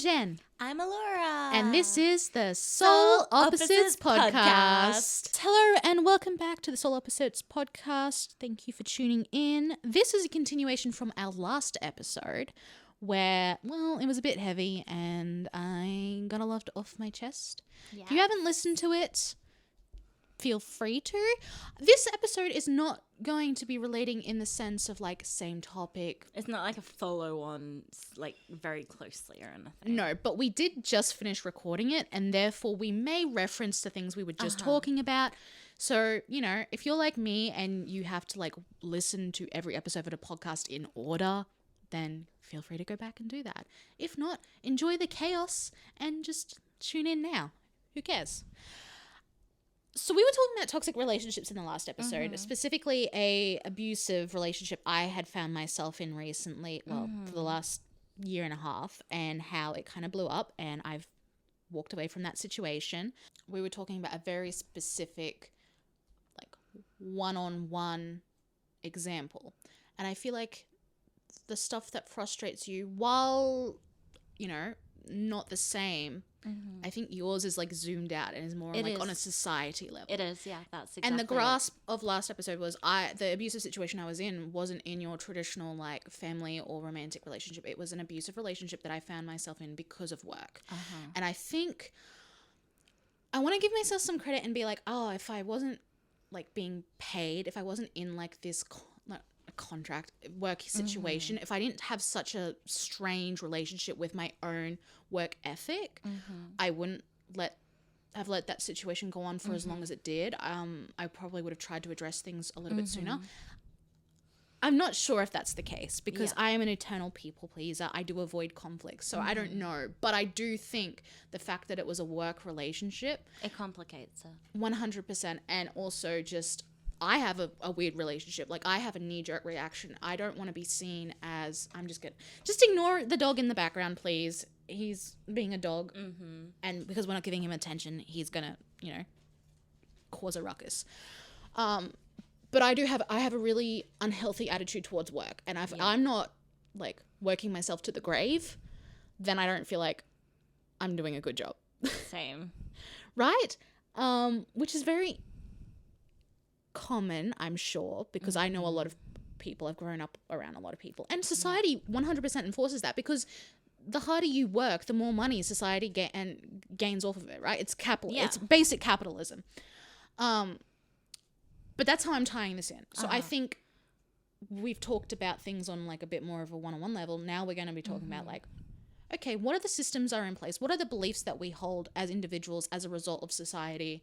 Jen. I'm Allora. And this is the Soul Opposites Podcast. Hello and welcome back to the Soul Opposites Podcast. Thank you for tuning in. This is a continuation from our last episode where, well, it was a bit heavy and I got a lot off my chest. Yeah. If you haven't listened to it, feel free to. This episode is not going to be relating in the sense of like same topic. It's not like a follow-on, like very closely or anything. No, but we did just finish recording it and therefore we may reference the things we were just talking about. So, you know, if you're like me and you have to like listen to every episode of a podcast in order, then feel free to go back and do that. If not, enjoy the chaos and just tune in now. Who cares? So we were talking about toxic relationships in the last episode, specifically a abusive relationship I had found myself in recently, for the last year and a half, and how it kind of blew up and I've walked away from that situation. We were talking about a very specific, like, one-on-one example. And I feel like the stuff that frustrates you, while, you know, not the same, I think yours is like zoomed out and is more on a society level. It is, yeah, that's exactly. And the grasp of last episode was the abusive situation I was in wasn't in your traditional like family or romantic relationship. It was an abusive relationship that I found myself in because of work. And I think I want to give myself some credit and be like, oh, if I wasn't like being paid, if I wasn't in like this contract work situation, if I didn't have such a strange relationship with my own work ethic, I wouldn't have let that situation go on for as long as it did. I probably would have tried to address things a little bit sooner. I'm not sure if that's the case because I am an eternal people pleaser. I do avoid conflict, so I don't know. But I do think the fact that it was a work relationship, it complicates it 100%, and also just I have a weird relationship. Like, I have a knee-jerk reaction. I don't want to be seen as, just ignore the dog in the background, please. He's being a dog. And because we're not giving him attention, he's going to, you know, cause a ruckus. But I have a really unhealthy attitude towards work. And if I'm not, like, working myself to the grave, then I don't feel like I'm doing a good job. Same. Right? Which is very common, I'm sure, because I know a lot of people. I've grown up around a lot of people, and society 100% enforces that, because the harder you work, the more money society gains off of it, right? It's it's basic capitalism. But that's how I'm tying this in. So I think we've talked about things on like a bit more of a one-on-one level. Now we're going to be talking about like, okay, what are the systems that are in place? What are the beliefs that we hold as individuals as a result of society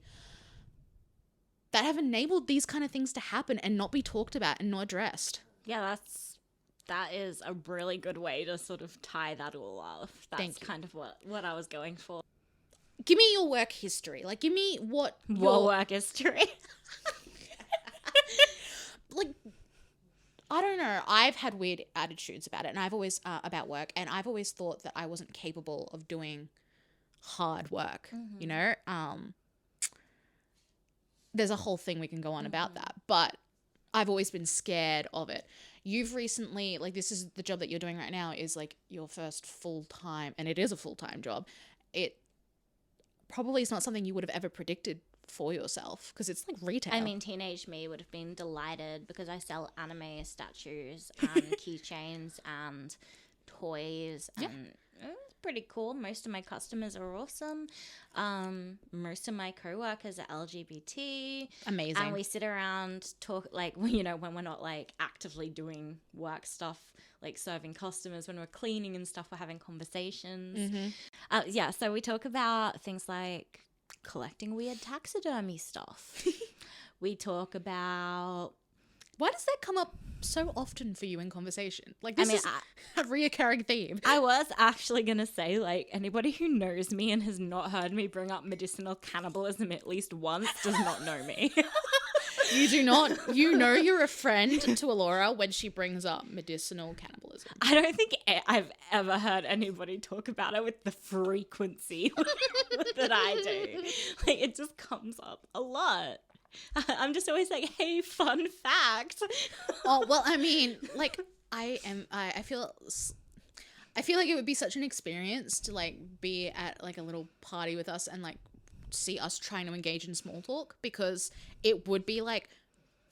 that have enabled these kind of things to happen and not be talked about and not addressed? Yeah, that is a really good way to sort of tie that all off. That's kind of what I was going for. Give me your work history. Like, give me what work history. Like, I don't know. I've had weird attitudes about it, and I've always about work, and I've always thought that I wasn't capable of doing hard work. You know, there's a whole thing we can go on about that, but I've always been scared of it. You've recently, like, this is the job that you're doing right now is like your first full-time, and it is a full-time job. It probably is not something you would have ever predicted for yourself, because it's like retail. I mean, teenage me would have been delighted because I sell anime statues and keychains and toys, and it's pretty cool. Most of my customers are awesome. Most of my co-workers are LGBT. Amazing. And we sit around talk, like, you know, when we're not like actively doing work stuff, like serving customers, when we're cleaning and stuff, we're having conversations. So we talk about things like collecting weird taxidermy stuff. We talk about, why does that come up so often for you in conversation? Like, this is a reoccurring theme. I was actually going to say, like, anybody who knows me and has not heard me bring up medicinal cannibalism at least once does not know me. You do not. You know you're a friend to Allora when she brings up medicinal cannibalism. I don't think I've ever heard anybody talk about it with the frequency that I do. Like, it just comes up a lot. I'm just always like, hey, fun fact. Oh, well, I mean, like, I feel I feel like it would be such an experience to like be at like a little party with us and like see us trying to engage in small talk, because it would be like,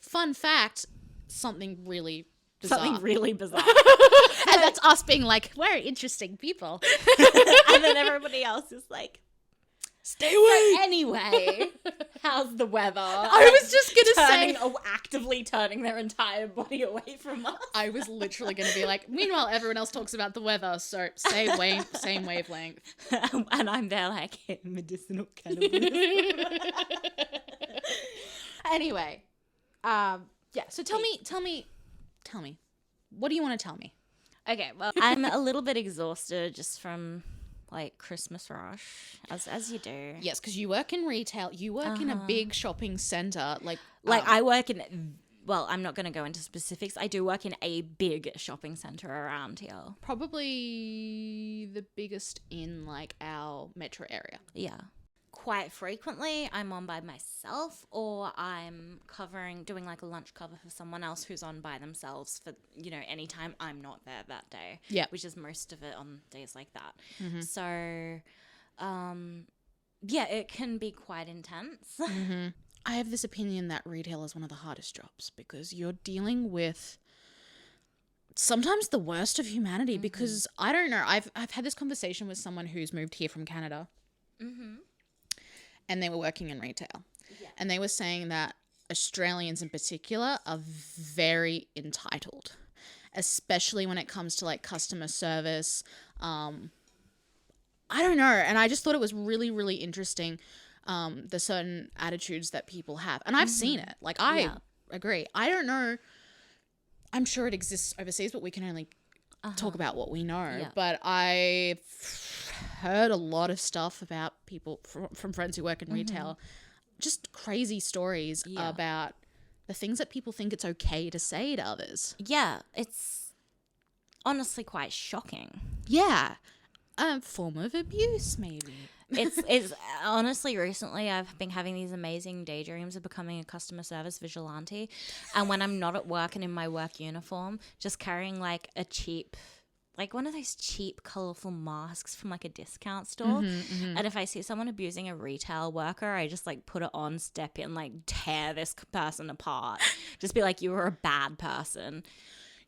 fun fact, something really bizarre. Something really bizarre. And that's us being like, we're interesting people. And then everybody else is like, stay away. so anyway, how's the weather? I was just going to say. Actively turning their entire body away from us. I was literally going to be like, meanwhile, everyone else talks about the weather, so same wavelength. And I'm there like, medicinal cannabis. Anyway, yeah, so tell me, what do you want to tell me? Okay, well, I'm a little bit exhausted just from like Christmas rush, as you do. Yes, because you work in retail. You work in a big shopping center. Like I work in, well, I'm not going to go into specifics. I do work in a big shopping center around here. Probably the biggest in like our metro area. Yeah. Quite frequently, I'm on by myself, or I'm doing like a lunch cover for someone else who's on by themselves for, anytime I'm not there that day. Yeah. Which is most of it on days like that. Mm-hmm. So, yeah, it can be quite intense. Mm-hmm. I have this opinion that retail is one of the hardest jobs, because you're dealing with sometimes the worst of humanity. Mm-hmm. Because I don't know, I've had this conversation with someone who's moved here from Canada. Mm-hmm. And they were working in retail. Yeah. And they were saying that Australians in particular are very entitled, especially when it comes to like customer service. I don't know. And I just thought it was really, really interesting, the certain attitudes that people have. And I've seen it. Like, I agree. I don't know. I'm sure it exists overseas, but we can only talk about what we know. Yeah. But I've heard a lot of stuff about people from friends who work in retail, just crazy stories about the things that people think it's okay to say to others. Yeah, it's honestly quite shocking. Yeah, a form of abuse maybe. It's honestly, recently I've been having these amazing daydreams of becoming a customer service vigilante, and when I'm not at work and in my work uniform, just carrying like a cheap, like one of those cheap, colourful masks from like a discount store. And if I see someone abusing a retail worker, I just like put it on, step in, like tear this person apart. Just be like, you were a bad person.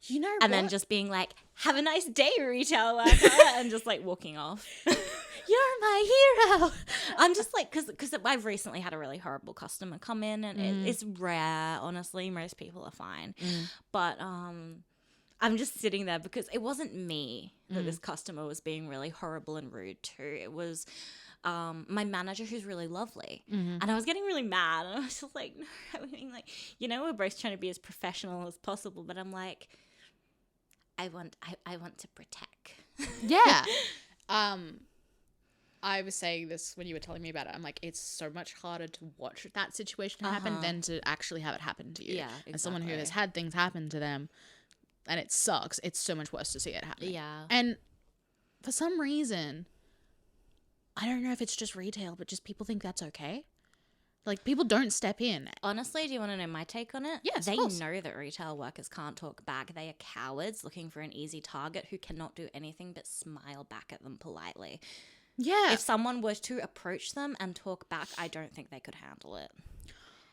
You know and then just being like, have a nice day, retail worker, and just like walking off. You're my hero. I'm just like, because I've recently had a really horrible customer come in, and it's rare, honestly. Most people are fine. But I'm just sitting there because it wasn't me that this customer was being really horrible and rude to. It was my manager, who's really lovely. And I was getting really mad. And I was just like, no, I mean, like, we're both trying to be as professional as possible. But I'm like, I want to protect. Yeah. I was saying this when you were telling me about it. I'm like, it's so much harder to watch that situation happen than to actually have it happen to you. Yeah, exactly. As someone who has had things happen to them, and it sucks, it's so much worse to see it happen. Yeah. And for some reason, I don't know if it's just retail, but just people think that's okay. Like, people don't step in. Honestly, do you want to know my take on it? Yes, they of course. know that retail workers can't talk back. They are cowards looking for an easy target who cannot do anything but smile back at them politely. Yeah. If someone were to approach them and talk back, I don't think they could handle it.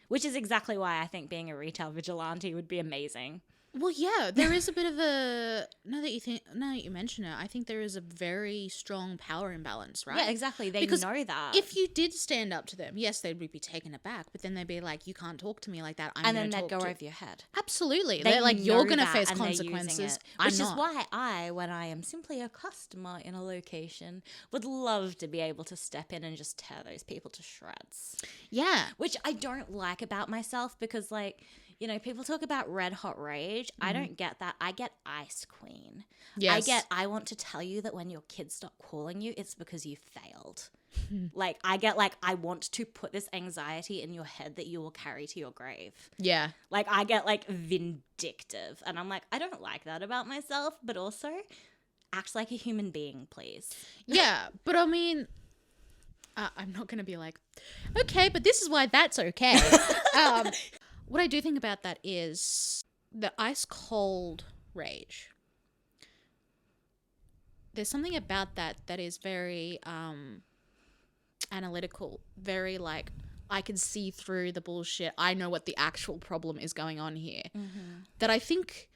Which is exactly why I think being a retail vigilante would be amazing. Well, yeah, there is a bit of a now that you mention it, I think there is a very strong power imbalance, right? Yeah, exactly. They know that. If you did stand up to them, yes, they would be taken aback, but then they'd be like, "You can't talk to me like that." And then they'd go over your head. Absolutely, they're like, "You're going to face consequences." Which is why I, when I am simply a customer in a location, would love to be able to step in and just tear those people to shreds. Yeah, which I don't like about myself because, like, people talk about red hot rage. I don't get that. I get ice queen. Yes. I want to tell you that when your kids stop calling you, it's because you failed. Like, I get, like, I want to put this anxiety in your head that you will carry to your grave. Yeah. Like, I get, like, vindictive. And I'm like, I don't like that about myself, but also act like a human being, please. Yeah, but I mean, I'm not going to be like, okay, but this is why that's okay. What I do think about that is the ice cold rage. there's something about that is very analytical, very like, I can see through the bullshit. I know what the actual problem is going on here. That I think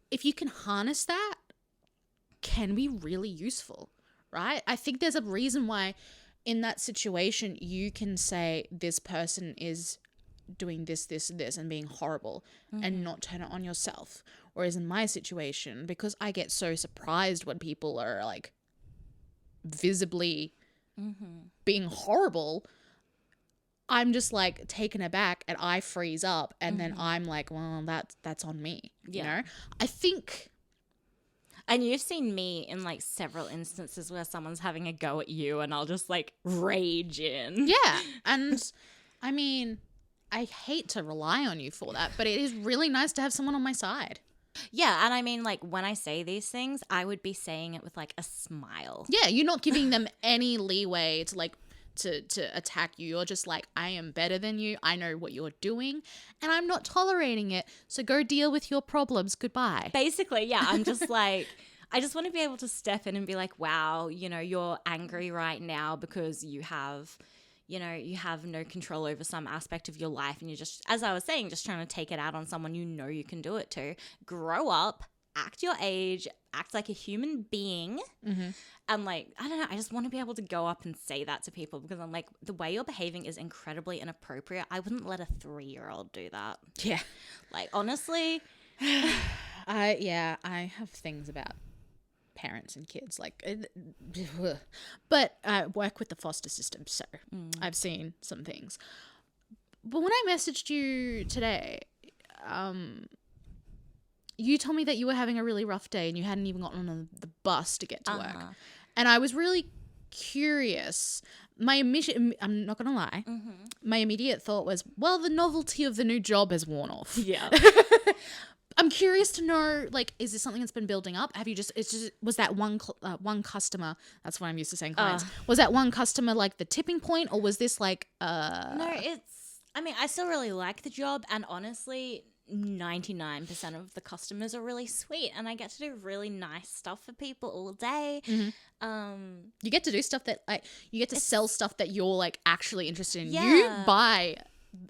if you can harness that, can be really useful, right? I think there's a reason why in that situation you can say this person is doing this, this, and this and being horrible and not turn it on yourself. Whereas in my situation, because I get so surprised when people are like visibly being horrible, I'm just like taken aback and I freeze up and then I'm like, well, that's on me. You know? I think. And you've seen me in like several instances where someone's having a go at you and I'll just like rage in. Yeah. And I mean, I hate to rely on you for that, but it is really nice to have someone on my side. Yeah, and I mean, like, when I say these things, I would be saying it with, like, a smile. Yeah, you're not giving them any leeway to, like, to attack you. You're just like, I am better than you. I know what you're doing, and I'm not tolerating it. So go deal with your problems. Goodbye. Basically, yeah, I'm just like, I just want to be able to step in and be like, wow, you know, you're angry right now because you have no control over some aspect of your life and you're just, as I was saying, just trying to take it out on someone you know you can do it to. Grow up, act your age, act like a human being. And like, I don't know, I just want to be able to go up and say that to people because I'm like, the way you're behaving is incredibly inappropriate. I wouldn't let a 3-year-old do that. Yeah. Like, honestly. I have things about parents and kids, like, but I work with the foster system, so I've seen some things. But when I messaged you today, you told me that you were having a really rough day and you hadn't even gotten on the bus to get to work, and I was really curious. I'm not gonna lie, my immediate thought was, well, the novelty of the new job has worn off. Yeah. I'm curious to know, like, is this something that's been building up? Was that one customer, that's what I'm used to saying, clients, was that one customer like the tipping point, or was this like, No, I mean, I still really like the job, and honestly, 99% of the customers are really sweet, and I get to do really nice stuff for people all day. You get to do stuff that, like, you get to sell stuff that you're, like, actually interested in. Yeah. You buy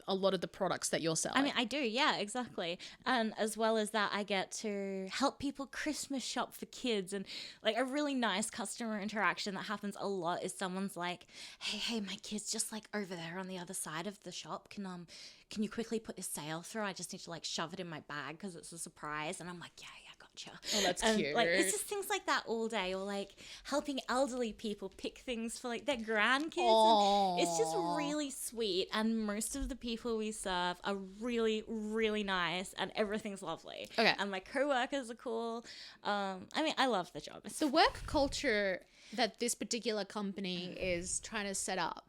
a lot of the products that you're selling. I mean, I do, yeah, exactly. And as well as that, I get to help people Christmas shop for kids, and like a really nice customer interaction that happens a lot is someone's like, hey, my kid's just like over there on the other side of the shop. Can you quickly put this sale through? I just need to like shove it in my bag because it's a surprise. And I'm like, yeah, gotcha. Oh, that's cute. Like, it's just things like that all day, or like helping elderly people pick things for like their grandkids. And it's just really sweet. And most of the people we serve are really, really nice, and everything's lovely. Okay. And my coworkers are cool. I mean, I love the job. It's the work culture that this particular company is trying to set up,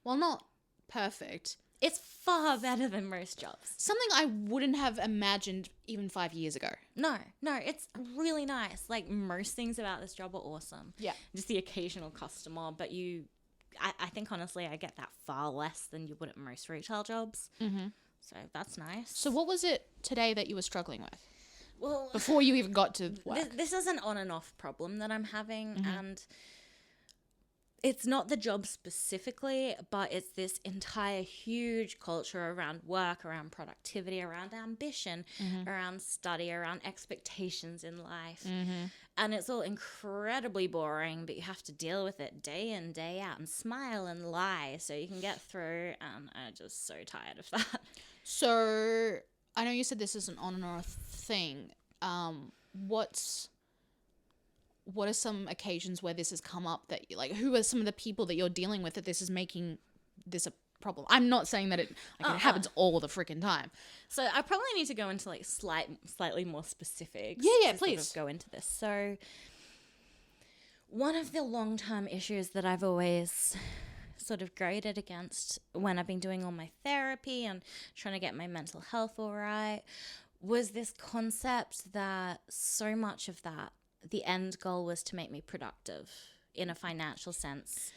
well, not perfect. It's far better than most jobs. Something I wouldn't have imagined even 5 years ago. No, it's really nice. Like, most things about this job are awesome. Yeah. Just the occasional customer, but I think honestly I get that far less than you would at most retail jobs. So that's nice. So what was it today that you were struggling with? Well, before you even got to work. This is an on and off problem that I'm having, and it's not the job specifically, but it's this entire huge culture around work, around productivity, around ambition, around study, around expectations in life. And it's all incredibly boring, but you have to deal with it day in, day out, and smile and lie so you can get through, and I'm just so tired of that. So I know you said this is an on and off thing. What are some occasions where this has come up that you like? Who are some of the people that you're dealing with that this is making this a problem? I'm not saying that it happens all the freaking time. So I probably need to go into like slightly more specifics. Yeah, please sort of go into this. So one of the long-term issues that I've always sort of graded against when I've been doing all my therapy and trying to get my mental health all right was this concept that so much of that, the end goal was to make me productive in a financial sense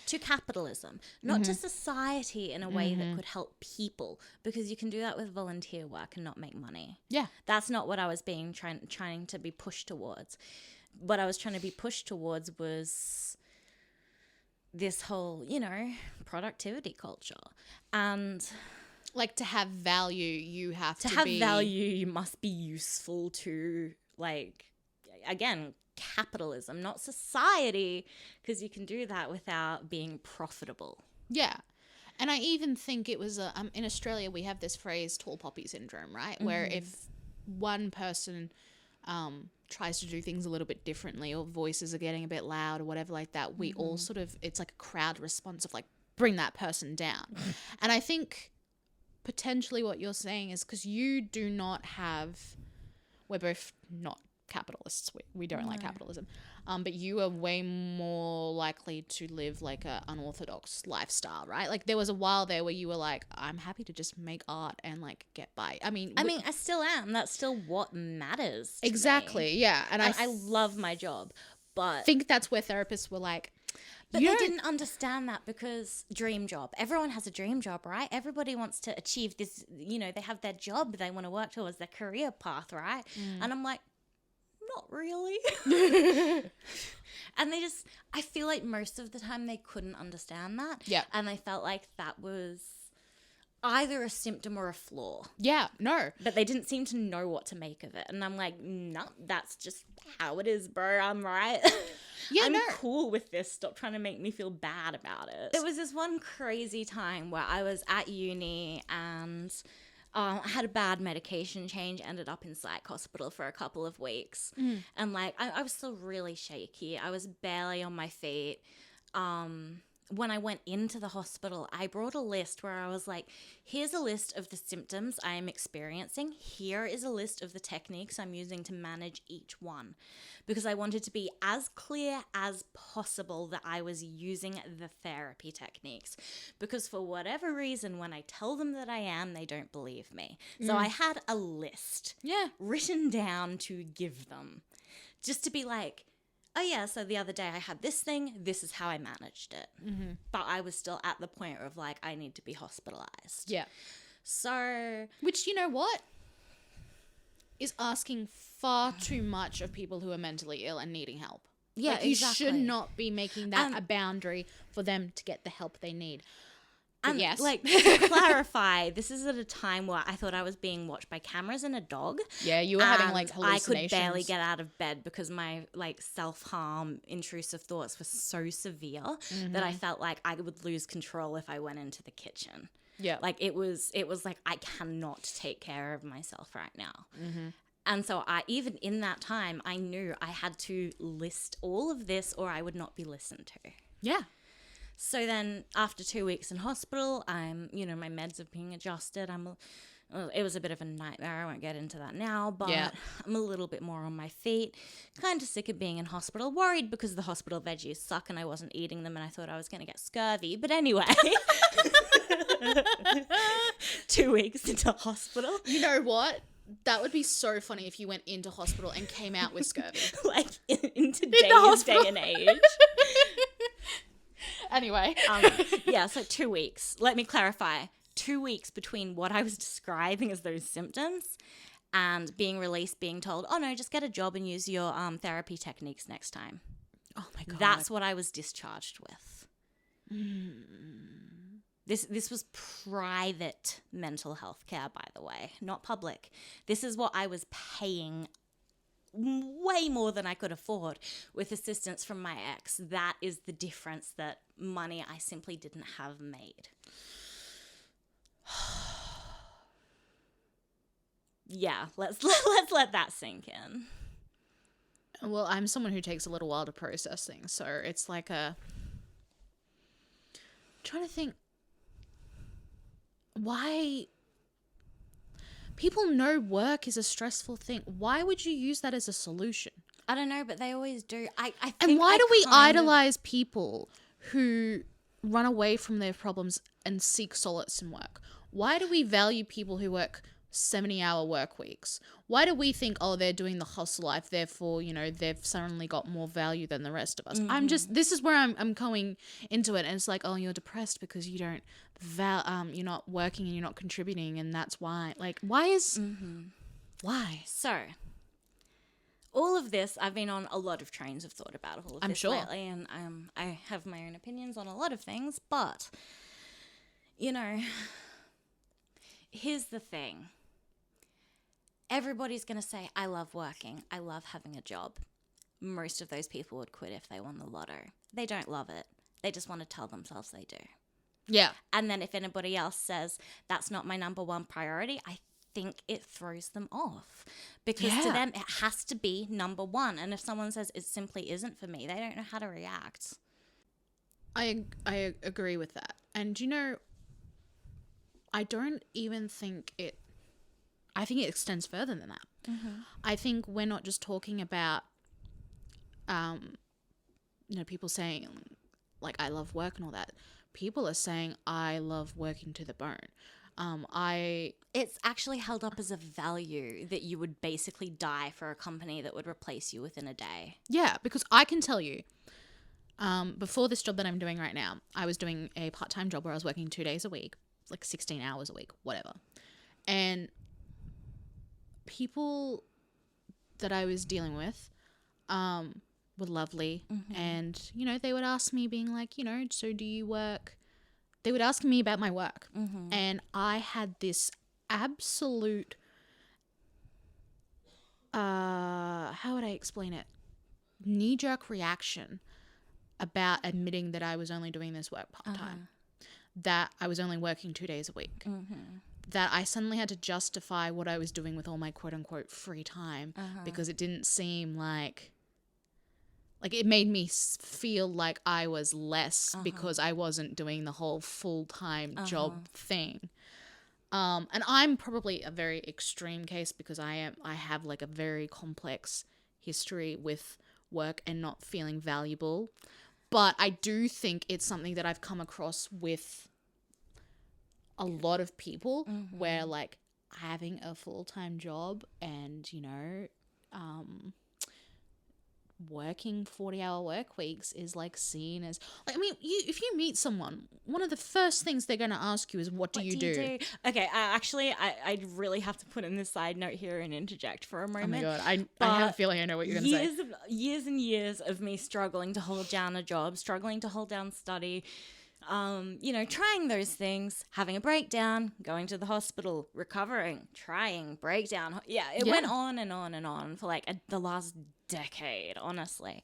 to capitalism, not to society in a way that could help people, because you can do that with volunteer work and not make money. Yeah. That's not what I was trying to be pushed towards. what I was trying to be pushed towards was this whole, productivity culture. And like, to have value, you have to have be... value, you must be useful to, like, again, capitalism, not society, because you can do that without being profitable. Yeah. And I even think it was in Australia we have this phrase tall poppy syndrome, right? Where if one person tries to do things a little bit differently, or voices are getting a bit loud or whatever like that, we all sort of, it's like a crowd response of like, bring that person down. And I think potentially what you're saying is because you do not have, we're both not capitalists, we don't like capitalism, but you are way more likely to live like a unorthodox lifestyle, right? Like there was a while there where you were like, I'm happy to just make art and like get by. I mean I still am. That's still what matters to exactly me. Yeah. And I love my job, but think that's where therapists were like, but they didn't understand that, because dream job. Everyone has a dream job, right? Everybody wants to achieve this, they have their job they want to work towards, their career path, right? And I'm like, not really. And I feel like most of the time they couldn't understand that. Yeah. And they felt like that was either a symptom or a flaw. Yeah, no. But they didn't seem to know what to make of it. And I'm like, no, that's just how it is, bro. I'm right. Yeah, I'm cool with this. Stop trying to make me feel bad about it. There was this one crazy time where I was at uni and I had a bad medication change, ended up in psych hospital for a couple of weeks. And like, I was still really shaky. I was barely on my feet. When I went into the hospital, I brought a list where I was like, here's a list of the symptoms I am experiencing. Here is a list of the techniques I'm using to manage each one. Because I wanted to be as clear as possible that I was using the therapy techniques. Because for whatever reason, when I tell them that I am, they don't believe me. So I had a list written down to give them. Just to be like, oh yeah, so the other day I had this thing, this is how I managed it. But I was still at the point of like, I need to be hospitalized. Yeah. So. Which, you know what? Is asking far too much of people who are mentally ill and needing help. Yeah, like, you should not be making that a boundary for them to get the help they need. But and yes. Like, to clarify, this is at a time where I thought I was being watched by cameras and a dog. Yeah, you were having like hallucinations. I could barely get out of bed because my like self-harm intrusive thoughts were so severe that I felt like I would lose control if I went into the kitchen. Yeah. Like it was like, I cannot take care of myself right now. And so even in that time, I knew I had to list all of this or I would not be listened to. Yeah. So then after 2 weeks in hospital, my meds are being adjusted. It was a bit of a nightmare. I won't get into that now, but I'm a little bit more on my feet. Kind of sick of being in hospital. Worried because the hospital veggies suck and I wasn't eating them and I thought I was going to get scurvy. But anyway, 2 weeks into hospital. You know what? That would be so funny if you went into hospital and came out with scurvy. Like in today's day and age. Anyway. So 2 weeks. Let me clarify. 2 weeks between what I was describing as those symptoms and being released, being told, oh no, just get a job and use your therapy techniques next time. Oh my God. That's what I was discharged with. This was private mental health care, by the way, not public. This is what I was paying way more than I could afford with assistance from my ex. That is the difference that money I simply didn't have made. Yeah, let's let that sink in. Well, I'm someone who takes a little while to process things, so it's like I'm trying to think why people know work is a stressful thing. Why would you use that as a solution? I don't know, but they always do. I think and why do we idolize people who run away from their problems and seek solace in work? Why do we value people who work 70-hour work weeks? Why do we think, oh, they're doing the hustle life, therefore, they've suddenly got more value than the rest of us? This is where I'm going into it, and it's like, oh, you're depressed because you don't you're not working and you're not contributing, and that's why. Like, why? So, all of this, I've been on a lot of trains of thought about all of I'm this sure. lately, and I have my own opinions on a lot of things, but, you know, here's the thing. Everybody's going to say, I love working. I love having a job. Most of those people would quit if they won the lotto. They don't love it. They just want to tell themselves they do. Yeah. And then if anybody else says, that's not my number one priority, I think it throws them off. Because to them, it has to be number one. And if someone says it simply isn't for me, they don't know how to react. I agree with that. And, you know, I don't even think it... I think it extends further than that. Mm-hmm. I think we're not just talking about, you know, people saying, like, I love work and all that. People are saying, I love working to the bone. It's actually held up as a value that you would basically die for a company that would replace you within a day. Yeah, because I can tell you, before this job that I'm doing right now, I was doing a part-time job where I was working 2 days a week, like 16 hours a week, whatever. And people that I was dealing with were lovely. Mm-hmm. And, you know, they would ask me being like, you know, so do you work? They would ask me about my work. Mm-hmm. And I had this absolute, how would I explain it? Knee-jerk reaction about admitting that I was only doing this work part-time. That I was only working 2 days a week. Mm-hmm. That I suddenly had to justify what I was doing with all my quote-unquote free time because it didn't seem like it made me feel like I was less because I wasn't doing the whole full-time job thing. And I'm probably a very extreme case because I have like a very complex history with work and not feeling valuable. But I do think it's something that I've come across with a lot of people where like having a full-time job and, you know, working 40-hour work weeks is like seen as like, I mean, if you meet someone, one of the first things they're going to ask you is what do you do? Okay, I really have to put in this side note here and interject for a moment. Oh my god, I have a feeling I know what you're going to say. Years and years of me struggling to hold down a job, struggling to hold down study, you know, trying those things, having a breakdown, going to the hospital, recovering, trying, breakdown. Yeah, it went on and on and on for like the last decade, honestly.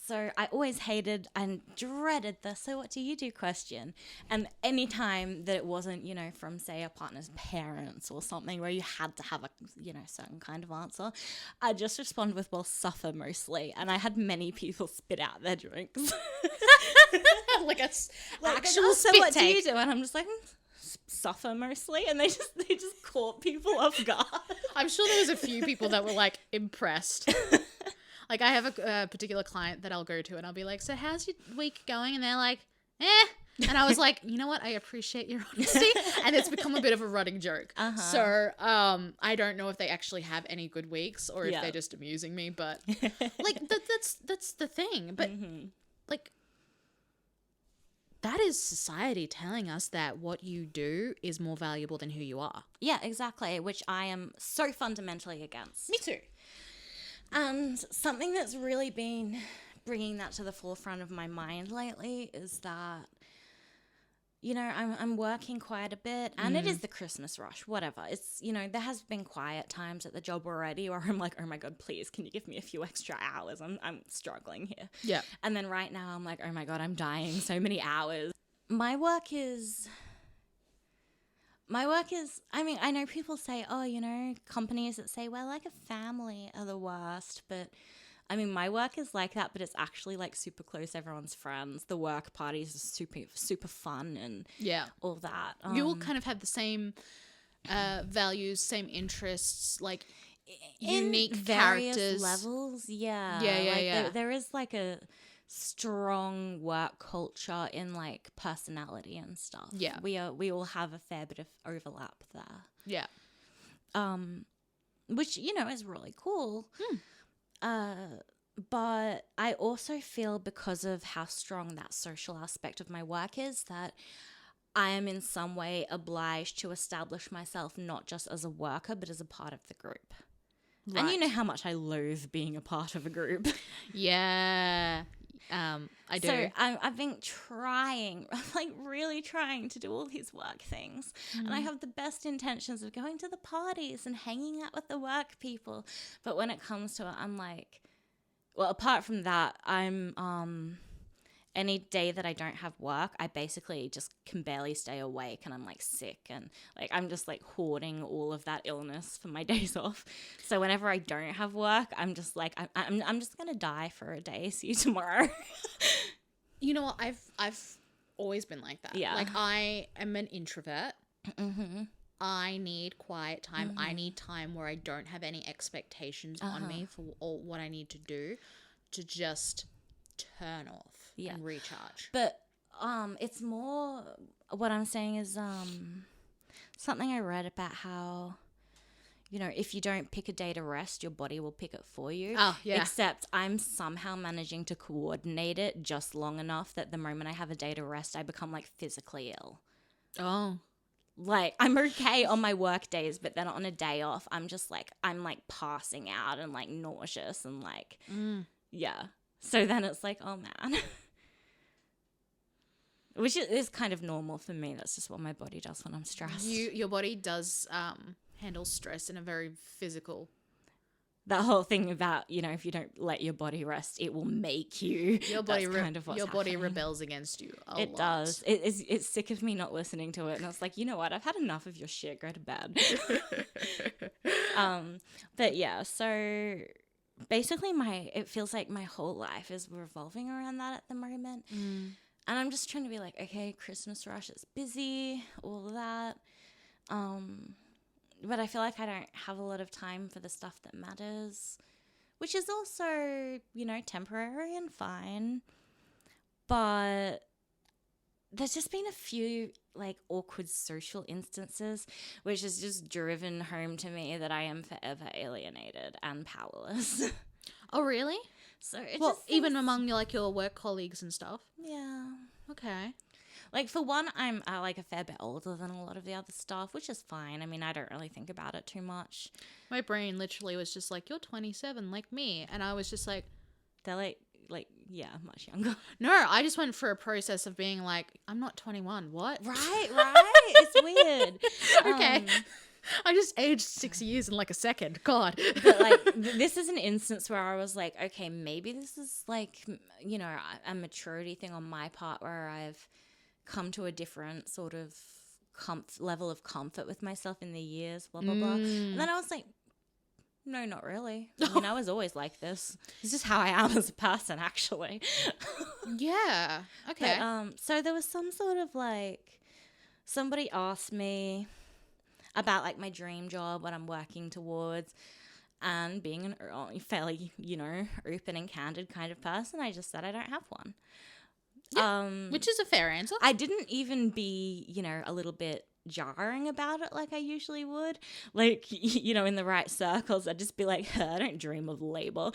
So I always hated and dreaded the "so what do you do?" question. And any time that it wasn't, you know, from say a partner's parents or something where you had to have a, you know, certain kind of answer, I just respond with, well, suffer mostly. And I had many people spit out their drinks. like actual spit take. What do you do? And I'm just like, suffer mostly, and they just caught people off guard. I'm sure there was a few people that were like impressed. Like I have a particular client that I'll go to and I'll be like, so how's your week going? And they're like, and I was like, you know what, I appreciate your honesty. And it's become a bit of a running joke. So I don't know if they actually have any good weeks or if they're just amusing me, but like that's the thing. But like that is society telling us that what you do is more valuable than who you are. Yeah, exactly, which I am so fundamentally against. Me too. And something that's really been bringing that to the forefront of my mind lately is that, you know, I'm working quite a bit, and it is the Christmas rush, whatever. It's, you know, there has been quiet times at the job already where I'm like, oh my God, please, can you give me a few extra hours? I'm struggling here. Yeah. And then right now I'm like, oh my God, I'm dying so many hours. My work is, I mean, I know people say, oh, you know, companies that say, well, like a family are the worst, but I mean, my work is like that, but it's actually like super close. Everyone's friends. The work parties are super, super fun and all that. You all kind of have the same values, same interests, like unique various characters. Levels. Yeah. Yeah. There is like a strong work culture in like personality and stuff. Yeah. We all have a fair bit of overlap there. Yeah. Which, you know, is really cool. But I also feel, because of how strong that social aspect of my work is, that I am in some way obliged to establish myself not just as a worker, but as a part of the group. Right. And you know how much I loathe being a part of a group. Yeah. I do. So I've been trying, like really trying to do all these work things. And I have the best intentions of going to the parties and hanging out with the work people. But when it comes to it, I'm like, well, apart from that, I'm any day that I don't have work, I basically just can barely stay awake and I'm like sick and like I'm just like hoarding all of that illness for my days off. So whenever I don't have work, I'm just like I'm just gonna die for a day. See you tomorrow. You know what? I've always been like that. Yeah. Like I am an introvert. Mm-hmm. I need quiet time. I need time where I don't have any expectations on me for all what I need to do to just turn off and recharge. But it's more what I'm saying is something I read about how, you know, if you don't pick a day to rest, your body will pick it for you. Oh, yeah. Except I'm somehow managing to coordinate it just long enough that the moment I have a day to rest, I become like physically ill. Oh. Like I'm okay on my work days, but then on a day off, I'm just like, I'm like passing out and like nauseous and like, yeah. So then it's like, oh man. Which is kind of normal for me. That's just what my body does when I'm stressed. Your body does handle stress in a very physical. That whole thing about, you know, if you don't let your body rest, it will make you. Your body kind of what's your body happening. rebels against you a It lot. does. It's sick of me not listening to it. And I was like, you know what? I've had enough of your shit. Go to bed. But yeah, so basically it feels like my whole life is revolving around that at the moment. And I'm just trying to be like, okay, Christmas rush is busy, all of that. But I feel like I don't have a lot of time for the stuff that matters, which is also, you know, temporary and fine. But there's just been a few like awkward social instances, which has just driven home to me that I am forever alienated and powerless. Oh, really? So it Well, just even seems- among your work colleagues and stuff. yeah. Okay. Like, for one, I'm like a fair bit older than a lot of the other staff, which is fine. I mean, I don't really think about it too much. My brain literally was just like, you're 27 like me. And I was just like, They're like, yeah, much younger. no, I just went for a process of being like, I'm not 21. What? Right? It's weird. Okay. I just aged 6 years in like a second. God. But like, this is an instance where I was like, okay, maybe this is like, you know, a maturity thing on my part where I've come to a different sort of level of comfort with myself in the years, blah, blah, blah. And then I was like, no, not really. I mean, I was always like this. This is how I am as a person, actually. Yeah. Okay. But, so there was some sort of like, somebody asked me about like my dream job, what I'm working towards, and being a fairly, you know, open and candid kind of person, I just said I don't have one. Yeah, which is a fair answer. I didn't even be, you know, a little bit jarring about it like I usually would. Like, you know, in the right circles, I'd just be like, I don't dream of labor.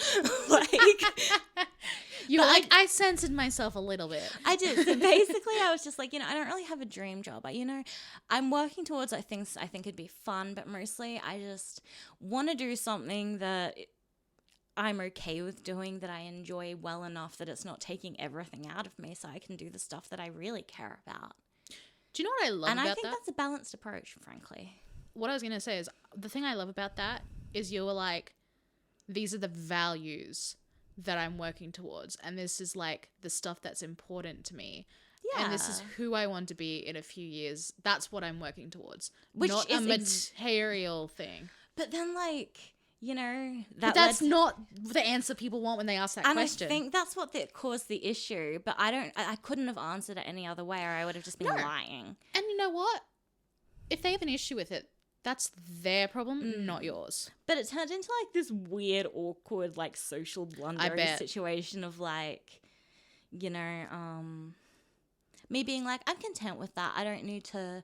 Like, you were like, I censored myself a little bit. I did. So basically, I was just like, you know, I don't really have a dream job. You know, I'm working towards things I think would be fun, but mostly I just want to do something that I'm okay with doing, that I enjoy well enough that it's not taking everything out of me, so I can do the stuff that I really care about. Do you know what I love and about that? And I think that's a balanced approach, frankly. What I was going to say is, the thing I love about that is you were like, these are the values that I'm working towards, and this is like the stuff that's important to me. Yeah. And this is who I want to be in a few years. That's what I'm working towards. Which not is a material thing. But then, like, you know, that's not the answer people want when they ask that question. And I think that's what caused the issue. But I couldn't have answered it any other way, or I would have just been lying. And you know what? If they have an issue with it, that's their problem, not yours. But it turned into like this weird, awkward, like social blunder situation of like, you know, me being like, I'm content with that. I don't need to,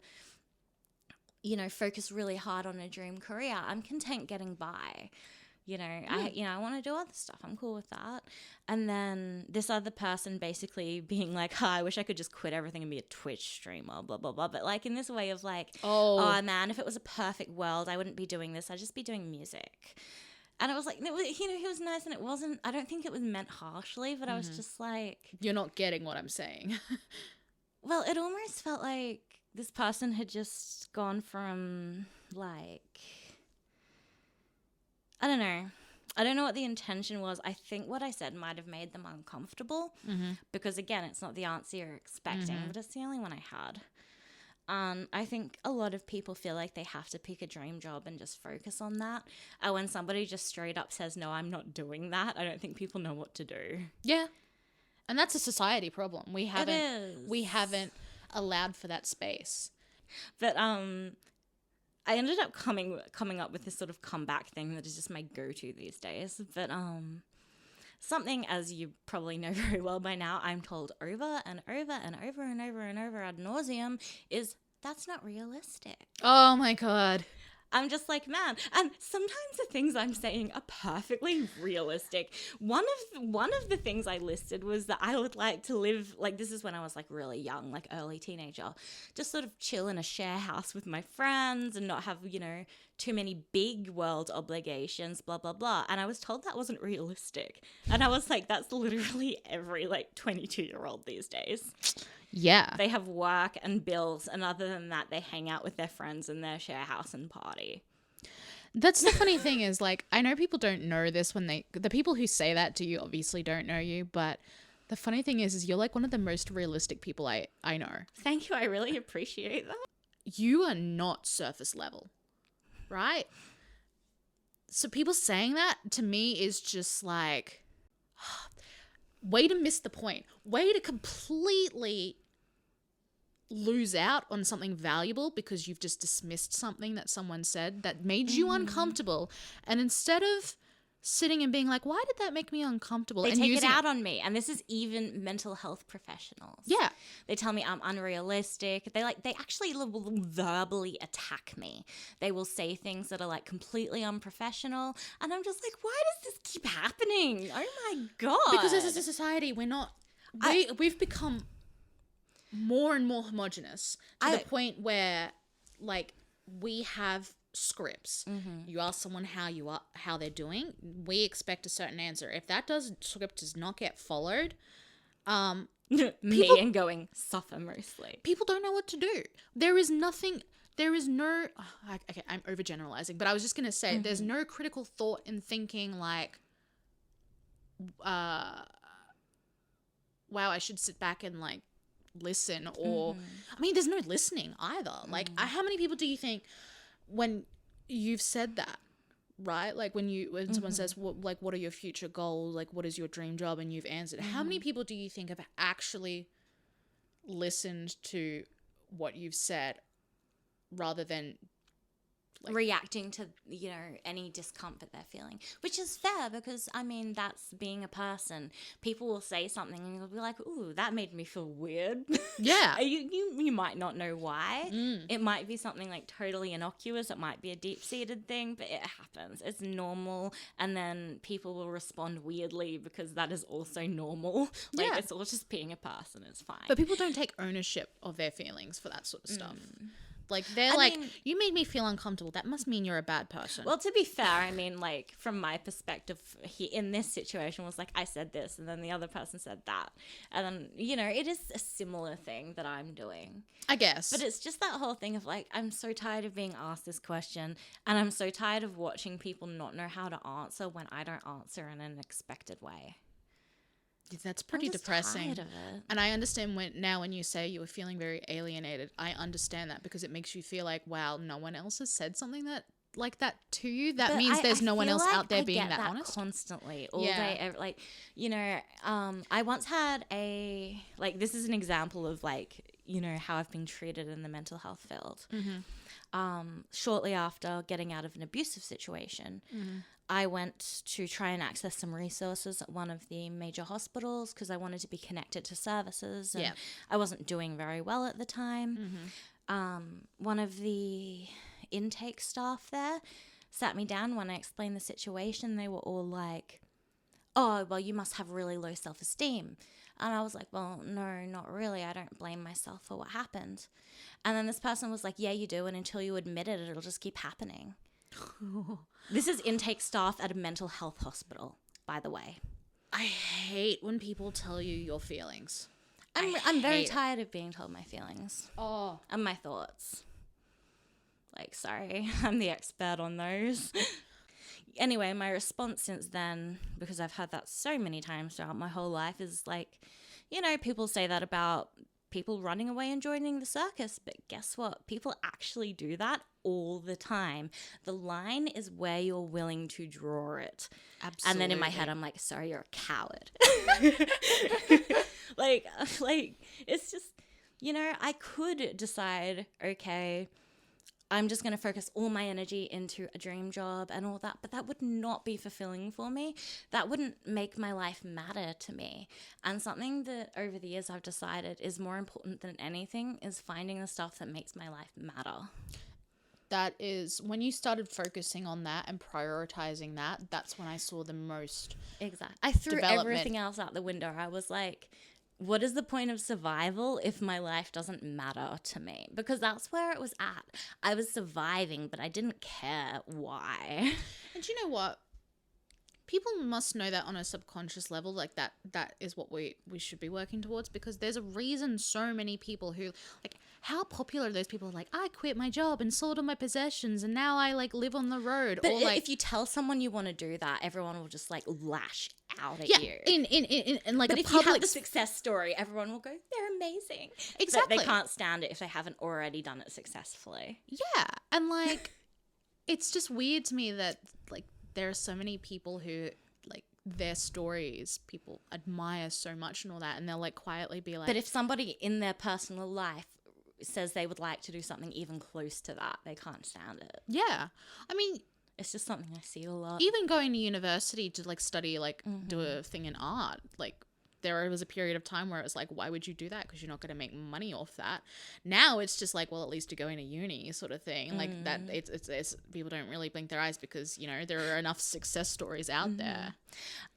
you know, focus really hard on a dream career. I'm content getting by. You know, I want to do other stuff. I'm cool with that. And then this other person basically being like, I wish I could just quit everything and be a Twitch streamer, blah, blah, blah. But like in this way of like, oh man, if it was a perfect world, I wouldn't be doing this. I'd just be doing music. And it was like, he was nice, and it wasn't, I don't think it was meant harshly, but I was just like... You're not getting what I'm saying. Well, it almost felt like this person had just gone from, like... I don't know. I don't know what the intention was. I think what I said might have made them uncomfortable because, again, it's not the answer you're expecting, but it's the only one I had. I think a lot of people feel like they have to pick a dream job and just focus on that. And when somebody just straight up says, no, I'm not doing that, I don't think people know what to do. Yeah. And that's a society problem. We haven't allowed for that space. But I ended up coming up with this sort of comeback thing that is just my go-to these days. But something, as you probably know very well by now, I'm told over and over and over and over and over ad nauseum, is that's not realistic. Oh my God. I'm just like, man. And sometimes the things I'm saying are perfectly realistic. One of the things I listed was that I would like to live, like, this is when I was like really young, like early teenager, just sort of chill in a share house with my friends and not have, too many big world obligations, blah, blah, blah. And I was told that wasn't realistic. And I was like, that's literally every like 22-year-old these days. Yeah. They have work and bills, and other than that, they hang out with their friends in their share house and party. That's the funny thing is, like, I know people don't know this the people who say that to you obviously don't know you, but the funny thing is you're like one of the most realistic people I know. Thank you. I really appreciate that. You are not surface level, right? So people saying that to me is just like... way to miss the point. Way to completely lose out on something valuable because you've just dismissed something that someone said that made you uncomfortable. And instead of sitting and being like, why did that make me uncomfortable? They and take it out on me. And this is even mental health professionals. Yeah. They tell me I'm unrealistic. They actually will verbally attack me. They will say things that are like completely unprofessional. And I'm just like, why does this keep happening? Oh my God. Because as a society, we've become more and more homogenous to the point where like we have scripts. You ask someone how they're doing, we expect a certain answer. If that script does not get followed, me and going suffer mostly. People don't know what to do. Okay, I'm overgeneralizing, but I was just gonna say there's no critical thought in thinking like, wow, I should sit back and like listen, or I mean, there's no listening either. Like, how many people do you think when you've said that, right? Like when someone says, what are your future goals? Like, what is your dream job? And you've answered, how many people do you think have actually listened to what you've said rather than like, reacting to, any discomfort they're feeling, which is fair because, I mean, that's being a person. People will say something and you'll be like, ooh, that made me feel weird. Yeah. You might not know why. It might be something like totally innocuous. It might be a deep-seated thing, but it happens. It's normal. And then people will respond weirdly because that is also normal. Like, it's all just being a person. It's fine. But people don't take ownership of their feelings for that sort of stuff. Like, you made me feel uncomfortable. That must mean you're a bad person. Well, to be fair, I mean, like, from my perspective, in this situation was like, I said this, and then the other person said that. And then, it is a similar thing that I'm doing. I guess. But it's just that whole thing of, like, I'm so tired of being asked this question, and I'm so tired of watching people not know how to answer when I don't answer in an expected way. That's pretty depressing. Tired of it. And I understand when you say you were feeling very alienated, I understand that because it makes you feel like, wow, no one else has said something that like that to you. That means there's no one else out there being that honest. Constantly, all day, like, I once had this is an example of like, how I've been treated in the mental health field. Shortly after getting out of an abusive situation, I went to try and access some resources at one of the major hospitals because I wanted to be connected to services. And I wasn't doing very well at the time. One of the intake staff there sat me down when I explained the situation. They were all like, oh, well, you must have really low self-esteem. And I was like, well, no, not really. I don't blame myself for what happened. And then this person was like, yeah, you do. And until you admit it, it'll just keep happening. This is intake staff at a mental health hospital, by the way. I hate when people tell you your feelings. I'm very tired of being told my feelings. Oh. And my thoughts. Like, sorry, I'm the expert on those. Anyway, my response since then, because I've heard that so many times throughout my whole life, is like, you know, people say that about people running away and joining the circus, but guess what? People actually do that all the time. The line is where you're willing to draw it. Absolutely. And then in my head, I'm like, sorry, you're a coward. like, it's just, you know, I could decide, okay, I'm just going to focus all my energy into a dream job and all that, but that would not be fulfilling for me. That wouldn't make my life matter to me. And something that over the years I've decided is more important than anything is finding the stuff that makes my life matter. That is, when you started focusing on that and prioritizing that, that's when I saw the most Exactly. I threw development. everything else out the window. I was like, what is the point of survival if my life doesn't matter to me? Because that's where it was at. I was surviving, but I didn't care why. And you know what? People must know that on a subconscious level, like that is what we should be working towards, because there's a reason so many people who, like, how popular those people are like, I quit my job and sold all my possessions and now I like live on the road. But or like, if you tell someone you want to do that, everyone will just like lash out at yeah, you. in like but a if you have public the success story, everyone will go, they're amazing. Exactly. But they can't stand it if they haven't already done it successfully. Yeah. And like, it's just weird to me that like there are so many people who like their stories people admire so much and all that, and they'll like quietly be like, but if somebody in their personal life says they would like to do something even close to that, they can't stand it. yeah, I mean, it's just something I see a lot. Even going to university to like study, like do a thing in art, like there was a period of time where it was like, why would you do that? Because you're not going to make money off that. Now it's just like, well, at least you're going to uni sort of thing. Like that, it's people don't really blink their eyes because, you know, there are enough success stories out there.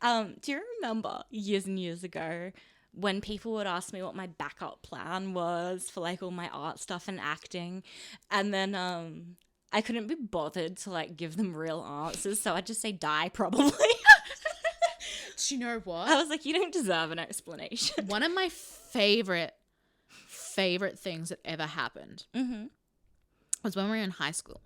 Do you remember years and years ago when people would ask me what my backup plan was for like all my art stuff and acting, and then I couldn't be bothered to like give them real answers, so I'd just say die probably. Do you know what? I was like, you don't deserve an explanation. One of my favorite things that ever happened was when we were in high school.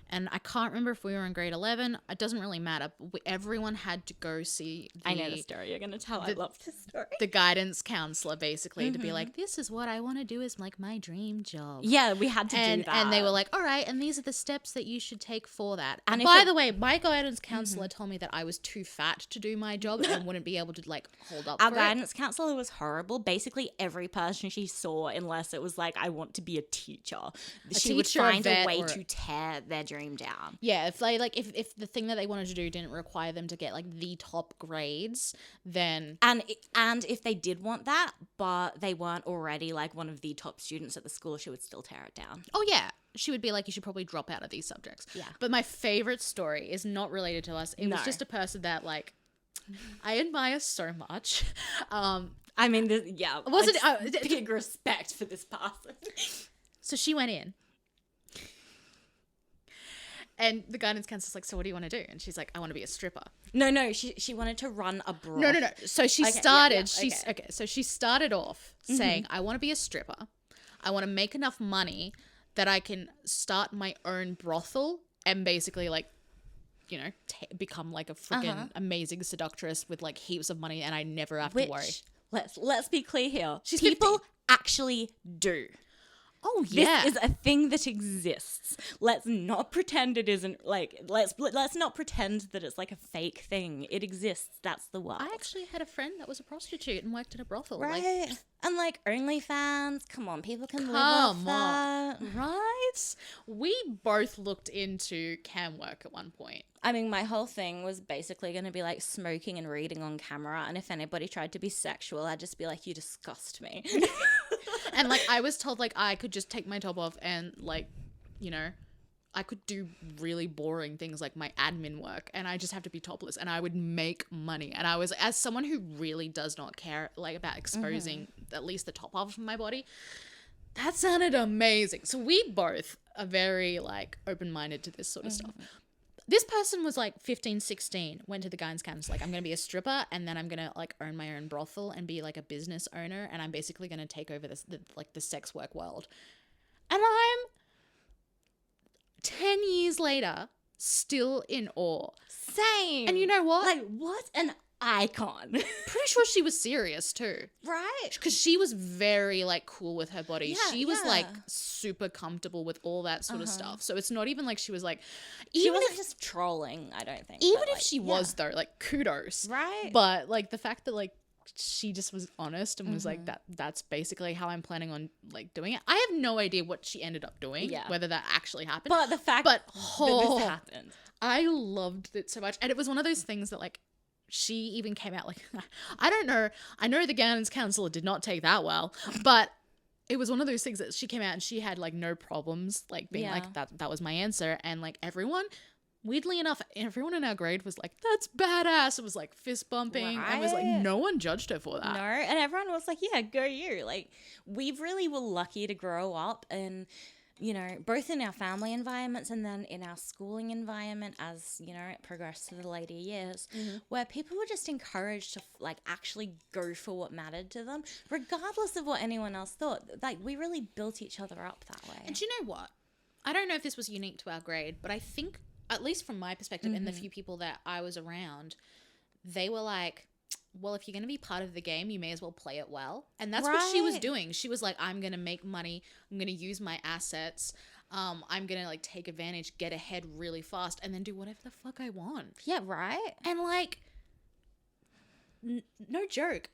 And I can't remember if we were in grade 11. It doesn't really matter. Everyone had to go see I know the story you're going to tell. I love this story. The guidance counselor, basically, to be like, this is what I want to do is like my dream job. Yeah, we had to do that. And they were like, all right, and these are the steps that you should take for that. And by the way, my guidance counselor told me that I was too fat to do my job and wouldn't be able to like hold up Our for guidance counselor was horrible. Basically, every person she saw, unless it was like, I want to be a teacher, she would find a way to tear their dream down. Yeah, if they like if the thing that they wanted to do didn't require them to get like the top grades, then and if they did want that, but they weren't already like one of the top students at the school, she would still tear it down. Oh yeah, she would be like, you should probably drop out of these subjects. Yeah. But my favorite story is not related to us. It was just a person that like I admire so much. I mean, wasn't big respect for this person. So she went in. And the guidance counselor's like, so what do you want to do? And she's like, I want to be a stripper. No, she wanted to run a broth. No. So she started, so she started off saying, I want to be a stripper. I want to make enough money that I can start my own brothel and basically like, you know, become like a freaking amazing seductress with like heaps of money and I never have to worry. Let's be clear here. She's People 50. actually do. Oh yeah, this is a thing that exists. Let's not pretend it isn't. Like let's not pretend that it's like a fake thing. It exists. That's the world. I actually had a friend that was a prostitute and worked at a brothel. Right. Like, and like OnlyFans. Come on, people can live off that. Right? We both looked into cam work at one point. I mean, my whole thing was basically going to be like smoking and reading on camera. And if anybody tried to be sexual, I'd just be like, you disgust me. And like I was told like I could just take my top off and like, you know, I could do really boring things like my admin work and I just have to be topless and I would make money. And I was, as someone who really does not care like about exposing at least the top half of my body, that sounded amazing. So we both are very like open-minded to this sort of stuff. this person was like 15, 16, went to the guidance counselor, like, I'm going to be a stripper and then I'm going to like own my own brothel and be like a business owner. And I'm basically going to take over the sex work world. And I'm 10 years later, still in awe. Same. And you know what? Like, what an icon. Pretty sure she was serious too. Right. Because she was very like cool with her body. Yeah, She was yeah. like super comfortable with all that sort of stuff. So it's not even like she was like, She even wasn't if, just trolling, I don't think. even but, if like, she was though, like kudos. Right. But like the fact that like she just was honest and was like that's basically how I'm planning on like doing it. I have no idea what she ended up doing, whether that actually happened. But the fact that this happened. I loved it so much. And it was one of those things that like she even came out like, I don't know. I know the guidance counselor did not take that well, but it was one of those things that she came out and she had like no problems like being like that was my answer. And like everyone, weirdly enough, everyone in our grade was like, that's badass. It was like fist bumping. Right? And was like, no one judged her for that. No, and everyone was like, yeah, go you. Like, we really were lucky to grow up and, you know, both in our family environments and then in our schooling environment as, you know, it progressed to the later years, where people were just encouraged to, like, actually go for what mattered to them, regardless of what anyone else thought. Like, we really built each other up that way. And do you know what? I don't know if this was unique to our grade, but I think, at least from my perspective and the few people that I was around, they were like, well, if you're going to be part of the game, you may as well play it well. And that's what she was doing. She was like, I'm going to make money. I'm going to use my assets. I'm going to like take advantage, get ahead really fast, and then do whatever the fuck I want. Yeah, right? And like, no joke.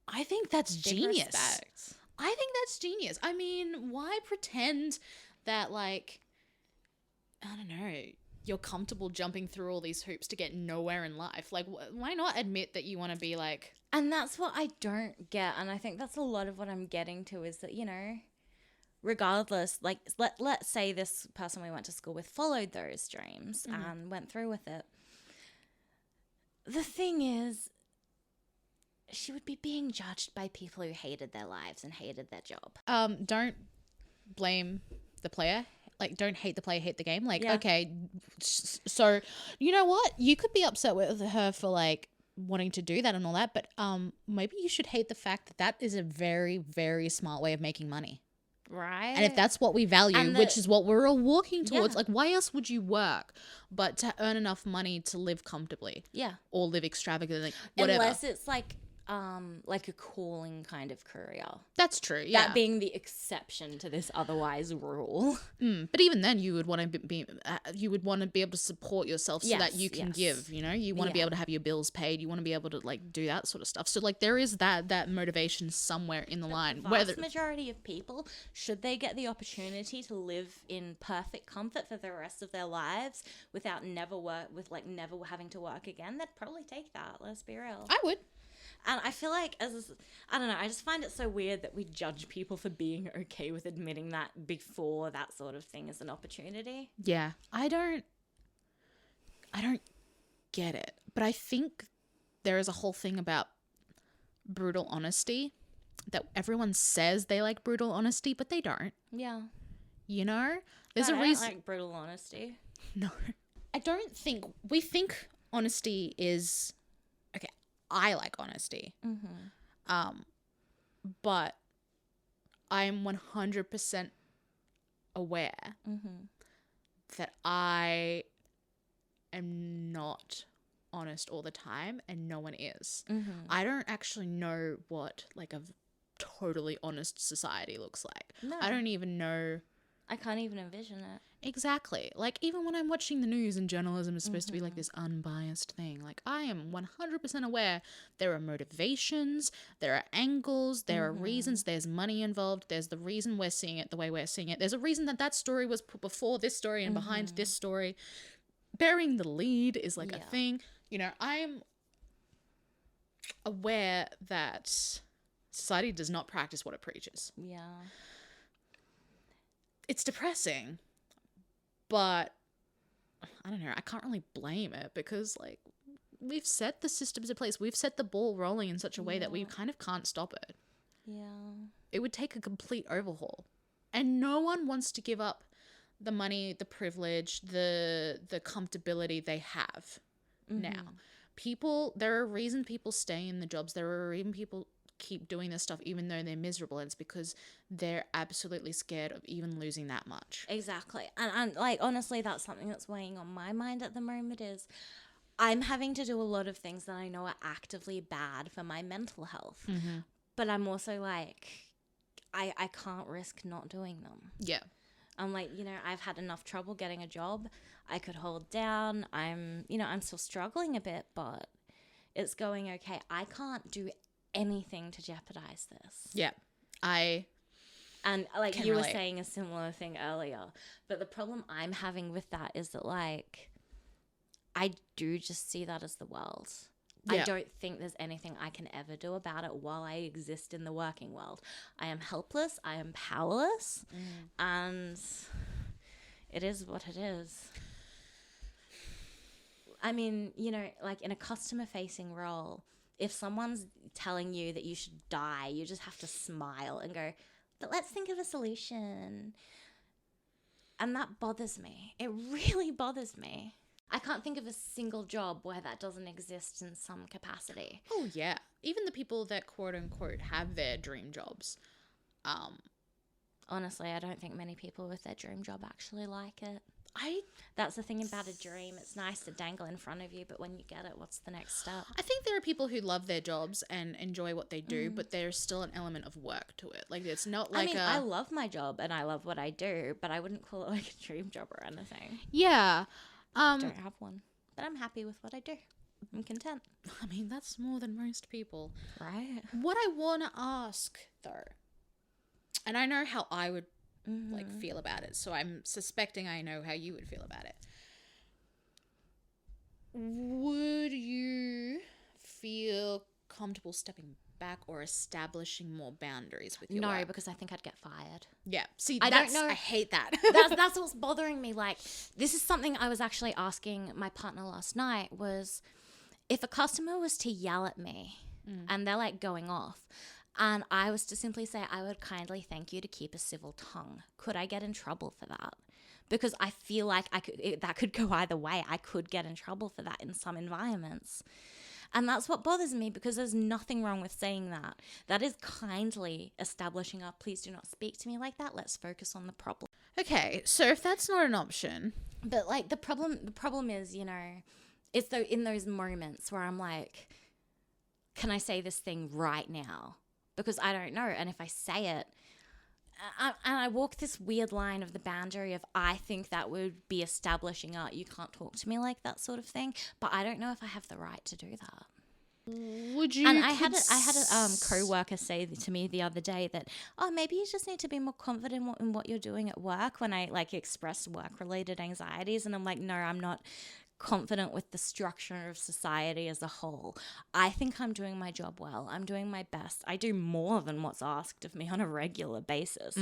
I think that's genius. Respect. I think that's genius. I mean, why pretend that like, I don't know, you're comfortable jumping through all these hoops to get nowhere in life? Like, why not admit that you want to be like... And that's what I don't get. And I think that's a lot of what I'm getting to is that, you know, regardless, like, let's say this person we went to school with followed those dreams and went through with it. The thing is, she would be being judged by people who hated their lives and hated their job. Don't blame the player. Like, don't hate the player, hate the game. Like, okay, so you know what? You could be upset with her for like wanting to do that and all that, but maybe you should hate the fact that that is a very, very smart way of making money. Right. And if that's what we value, which is what we're all walking towards, like, why else would you work but to earn enough money to live comfortably? Yeah. Or live extravagantly, whatever. Unless it's like a calling kind of career. That's true, yeah. That being the exception to this otherwise rule. But even then, you would want to be able to support yourself so that you can give. You know, you want to be able to have your bills paid. You want to be able to like do that sort of stuff. So like there is that motivation somewhere in the line. The majority of people, should they get the opportunity to live in perfect comfort for the rest of their lives without never having to work again, they'd probably take that. Let's be real. I would. And I feel like, I don't know, I just find it so weird that we judge people for being okay with admitting that before that sort of thing is an opportunity. Yeah. I don't get it. But I think there is a whole thing about brutal honesty that everyone says they like brutal honesty, but they don't. Yeah. You know? There's a reason. I don't like brutal honesty. No. I don't think, we think honesty is... I like honesty. But I'm 100% aware that I am not honest all the time and no one is. I don't actually know what like a totally honest society looks like. No. I don't even know. I can't even envision it. Exactly. Like, even when I'm watching the news and journalism is supposed to be like this unbiased thing, like, I am 100% aware there are motivations, there are angles, there are reasons, there's money involved, there's the reason we're seeing it the way we're seeing it. There's a reason that story was put before this story and behind this story. Bearing the lead is like a thing. You know, I am aware that society does not practice what it preaches. Yeah. It's depressing. But I don't know, I can't really blame it because like we've set the systems in place. We've set the ball rolling in such a way that we kind of can't stop it. Yeah. It would take a complete overhaul. And no one wants to give up the money, the privilege, the comfortability they have now. People, there are reasons people stay in the jobs. There are even people keep doing this stuff even though they're miserable. It's because they're absolutely scared of even losing that much. Exactly. And like, honestly, that's something that's weighing on my mind at the moment is I'm having to do a lot of things that I know are actively bad for my mental health. But I'm also like, I can't risk not doing them. Yeah. I'm like, you know, I've had enough trouble getting a job. I could hold down. I'm still struggling a bit, but it's going okay. I can't do anything to jeopardize this. Yeah. And like can you relate. were saying a similar thing earlier, but the problem I'm having with that is that like I do just see that as the world. Yeah. I don't think there's anything I can ever do about it while I exist in the working world. I am helpless. I am powerless. And it is what it is. I mean, you know, like in a customer-facing role, if someone's telling you that you should die, you just have to smile and go, but let's think of a solution. And that bothers me. It really bothers me. I can't think of a single job where that doesn't exist in some capacity. Oh, yeah. Even the people that quote unquote have their dream jobs. Honestly, I don't think many people with their dream job actually like it. That's the thing about a dream. It's nice to dangle in front of you, but when you get it, what's the next step? I think there are people who love their jobs and enjoy what they do, but there's still an element of work to it. Like, it's not like I love my job and I love what I do, but I wouldn't call it like a dream job or anything. Yeah. Don't have one. But I'm happy with what I do. I'm content. I mean, that's more than most people. Right. What I want to ask, though, and I know how I would like feel about it, so I'm suspecting I know how you would feel about it. Would you feel comfortable stepping back or establishing more boundaries with your No, work? because I think I'd get fired. Yeah. See, I don't know. I hate that. That's what's bothering me. Like, this is something I was actually asking my partner last night was if a customer was to yell at me and they're like going off and I was to simply say, I would kindly thank you to keep a civil tongue. Could I get in trouble for that? Because I feel like that could go either way. I could get in trouble for that in some environments. And that's what bothers me because there's nothing wrong with saying that. That is kindly establishing a please do not speak to me like that. Let's focus on the problem. Okay, so if that's not an option. But like the problem is, you know, it's in those moments where I'm like, can I say this thing right now? Because I don't know. And if I say it, and I walk this weird line of the boundary of I think that would be establishing you can't talk to me like that sort of thing, but I don't know if I have the right to do that. Would you? And I had a co-worker say to me the other day that, oh, maybe you just need to be more confident in what you're doing at work when I like expressed work-related anxieties. And I'm like, no, I'm not confident with the structure of society as a whole. I think I'm doing my job well. I'm doing my best. I do more than what's asked of me on a regular basis.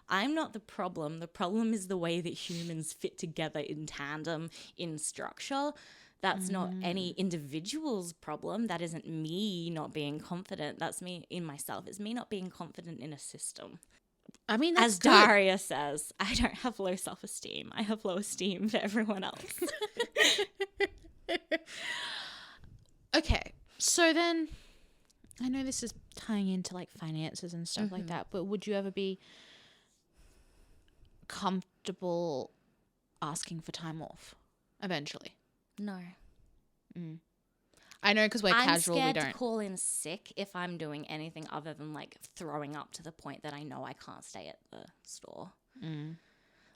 I'm not the problem. The problem is the way that humans fit together in tandem in structure. That's not any individual's problem. That isn't me not being confident. That's me in myself. It's me not being confident in a system. I mean, that's as good. Daria says, I don't have low self-esteem. I have low esteem for everyone else. Okay, so then I know this is tying into like finances and stuff like that, but would you ever be comfortable asking for time off eventually? No. I know because we're casual, we I'm don't. scared to call in sick if I'm doing anything other than like throwing up to the point that I know I can't stay at the store.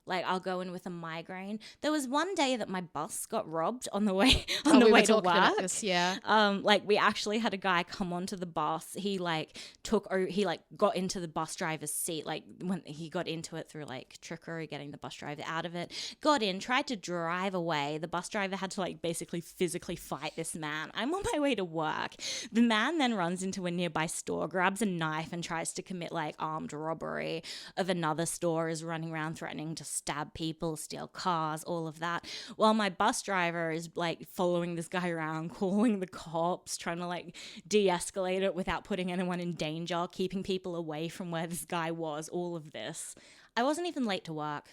Like I'll go in with a migraine. There was one day that my bus got robbed on the way We were to talking work. about this, yeah. Like we actually had a guy come onto the bus. He got into the bus driver's seat. Like when he got into it through like trickery, getting the bus driver out of it. Got in, tried to drive away. The bus driver had to like basically physically fight this man. I'm on my way to work. The man then runs into a nearby store, grabs a knife and tries to commit like armed robbery of another store. Is running around threatening to stab people, steal cars, all of that. While my bus driver is like following this guy around, calling the cops, trying to like de-escalate it without putting anyone in danger, keeping people away from where this guy was, all of this. I wasn't even late to work.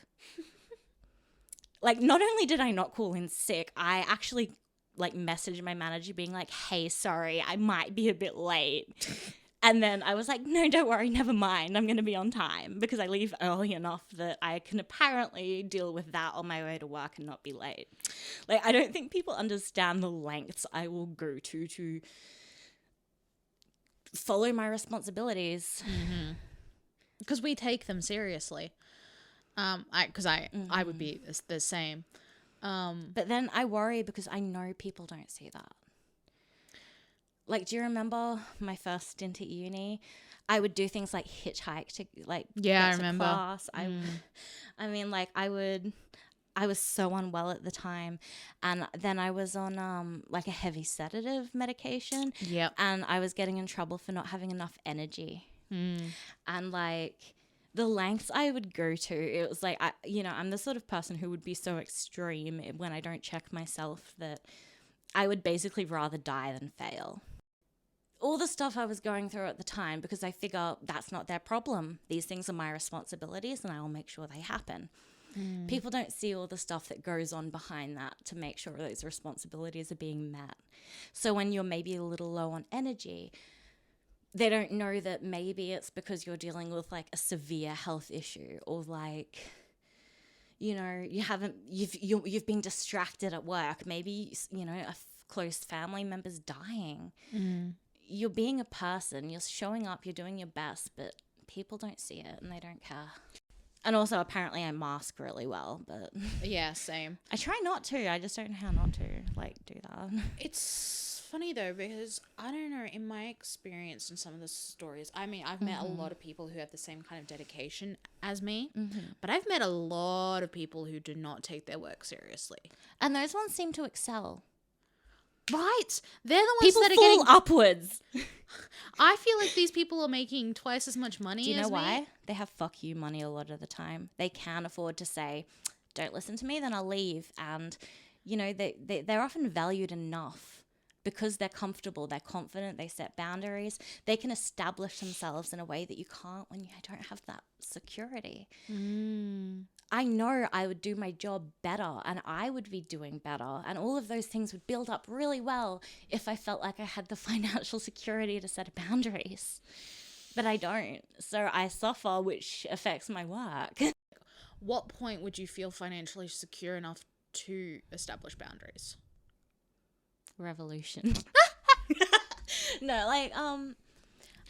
like, not only did I not call in sick, I actually like messaged my manager being like, hey, sorry, I might be a bit late. And then I was like, no, don't worry, never mind. I'm going to be on time because I leave early enough that I can apparently deal with that on my way to work and not be late. Like, I don't think people understand the lengths I will go to follow my responsibilities. Because we take them seriously. I would be the same. But then I worry because I know people don't see that. Like, do you remember my first stint at uni? I would do things like hitchhike to like I get remember. to class. I mean, like I was so unwell at the time, and then I was on like a heavy sedative medication. Yep. And I was getting in trouble for not having enough energy. And like the lengths I would go to, it was like, I'm the sort of person who would be so extreme when I don't check myself that I would basically rather die than fail. All the stuff I was going through at the time, because I figure that's not their problem. These things are my responsibilities and I will make sure they happen. People don't see all the stuff that goes on behind that to make sure those responsibilities are being met. So when you're maybe a little low on energy, they don't know that maybe it's because you're dealing with like a severe health issue, or like, you know, you've been distracted at work. Maybe, you know, a close family member's dying. You're being a person, you're showing up, you're doing your best, but people don't see it and they don't care. And also, apparently, I mask really well, but Yeah, same. I try not to. I just don't know how not to like do that. It's funny though, because I don't know, in my experience and some of the stories, I mean, I've met a lot of people who have the same kind of dedication as me, but I've met a lot of people who do not take their work seriously. And those ones seem to excel. Right. They're the ones People that are fall getting upwards. I feel like these people are making twice as much money as me. Do you know why? They have fuck you money a lot of the time. They can't afford to say, don't listen to me, then I'll leave. And, you know, they're often valued enough because they're comfortable, they're confident, they set boundaries. They can establish themselves in a way that you can't when you don't have that security. I know I would do my job better and I would be doing better, and all of those things would build up really well if I felt like I had the financial security to set boundaries. But I don't. So I suffer, which affects my work. What point would you feel financially secure enough to establish boundaries? Revolution. No, like,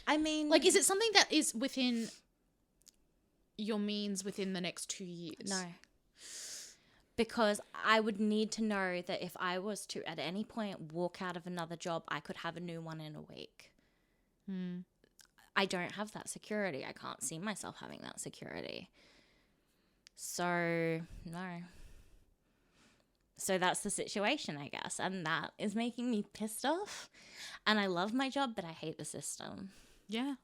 I mean... Like, is it something that is within your means within the next 2 years? No. Because I would need to know that if I was to, at any point, walk out of another job, I could have a new one in a week. I don't have that security. I can't see myself having that security. So, no. So that's the situation, I guess. And that is making me pissed off. And I love my job, but I hate the system. Yeah.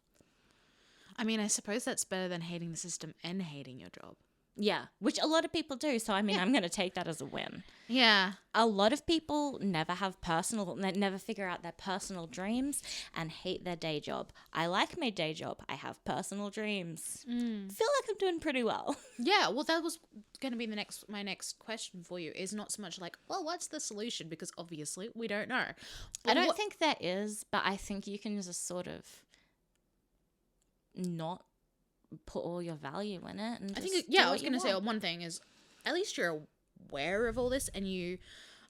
I mean, I suppose that's better than hating the system and hating your job. Yeah, which a lot of people do. So, I mean, I'm going to take that as a win. Yeah. A lot of people never figure out their personal dreams and hate their day job. I like my day job. I have personal dreams. Feel like I'm doing pretty well. Yeah, well, that was going to be my next question for you, is not so much like, well, what's the solution? Because obviously we don't know. I don't think there is, but I think you can just sort of not put all your value in it. And I think, I was going to say one thing is, at least you're aware of all this, and you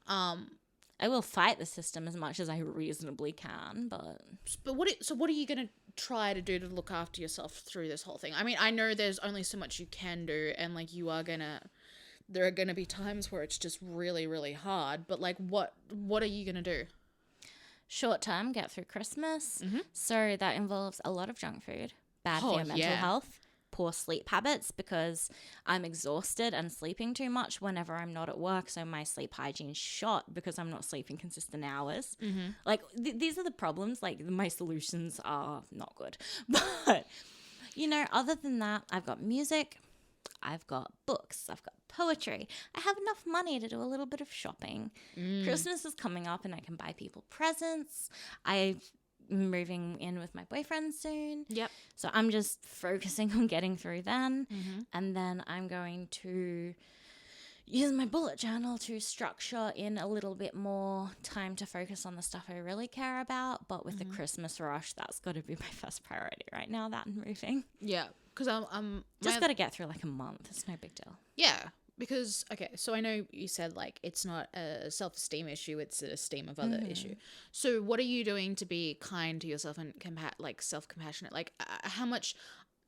I will fight the system as much as I reasonably can, but what are you going to try to do to look after yourself through this whole thing? I mean, I know there's only so much you can do, and like there are going to be times where it's just really, really hard, but like what are you going to do? Short term, get through Christmas. So that involves a lot of junk food, bad for your mental health, poor sleep habits, because I'm exhausted and sleeping too much whenever I'm not at work. So my sleep hygiene's shot because I'm not sleeping consistent hours. Like these are the problems. Like my solutions are not good. But, you know, other than that, I've got music, I've got books, I've got poetry. I have enough money to do a little bit of shopping. Christmas is coming up and I can buy people presents. I'm moving in with my boyfriend soon. Yep. So I'm just focusing on getting through then. And then I'm going to, use my bullet journal to structure in a little bit more time to focus on the stuff I really care about. But with the Christmas rush, that's got to be my first priority right now, that and moving. Yeah, because I'm just got to get through like a month. It's no big deal. Yeah, because, okay, so I know you said, like, it's not a self-esteem issue, it's an esteem of other issue. So what are you doing to be kind to yourself and self-compassionate? Like, how much,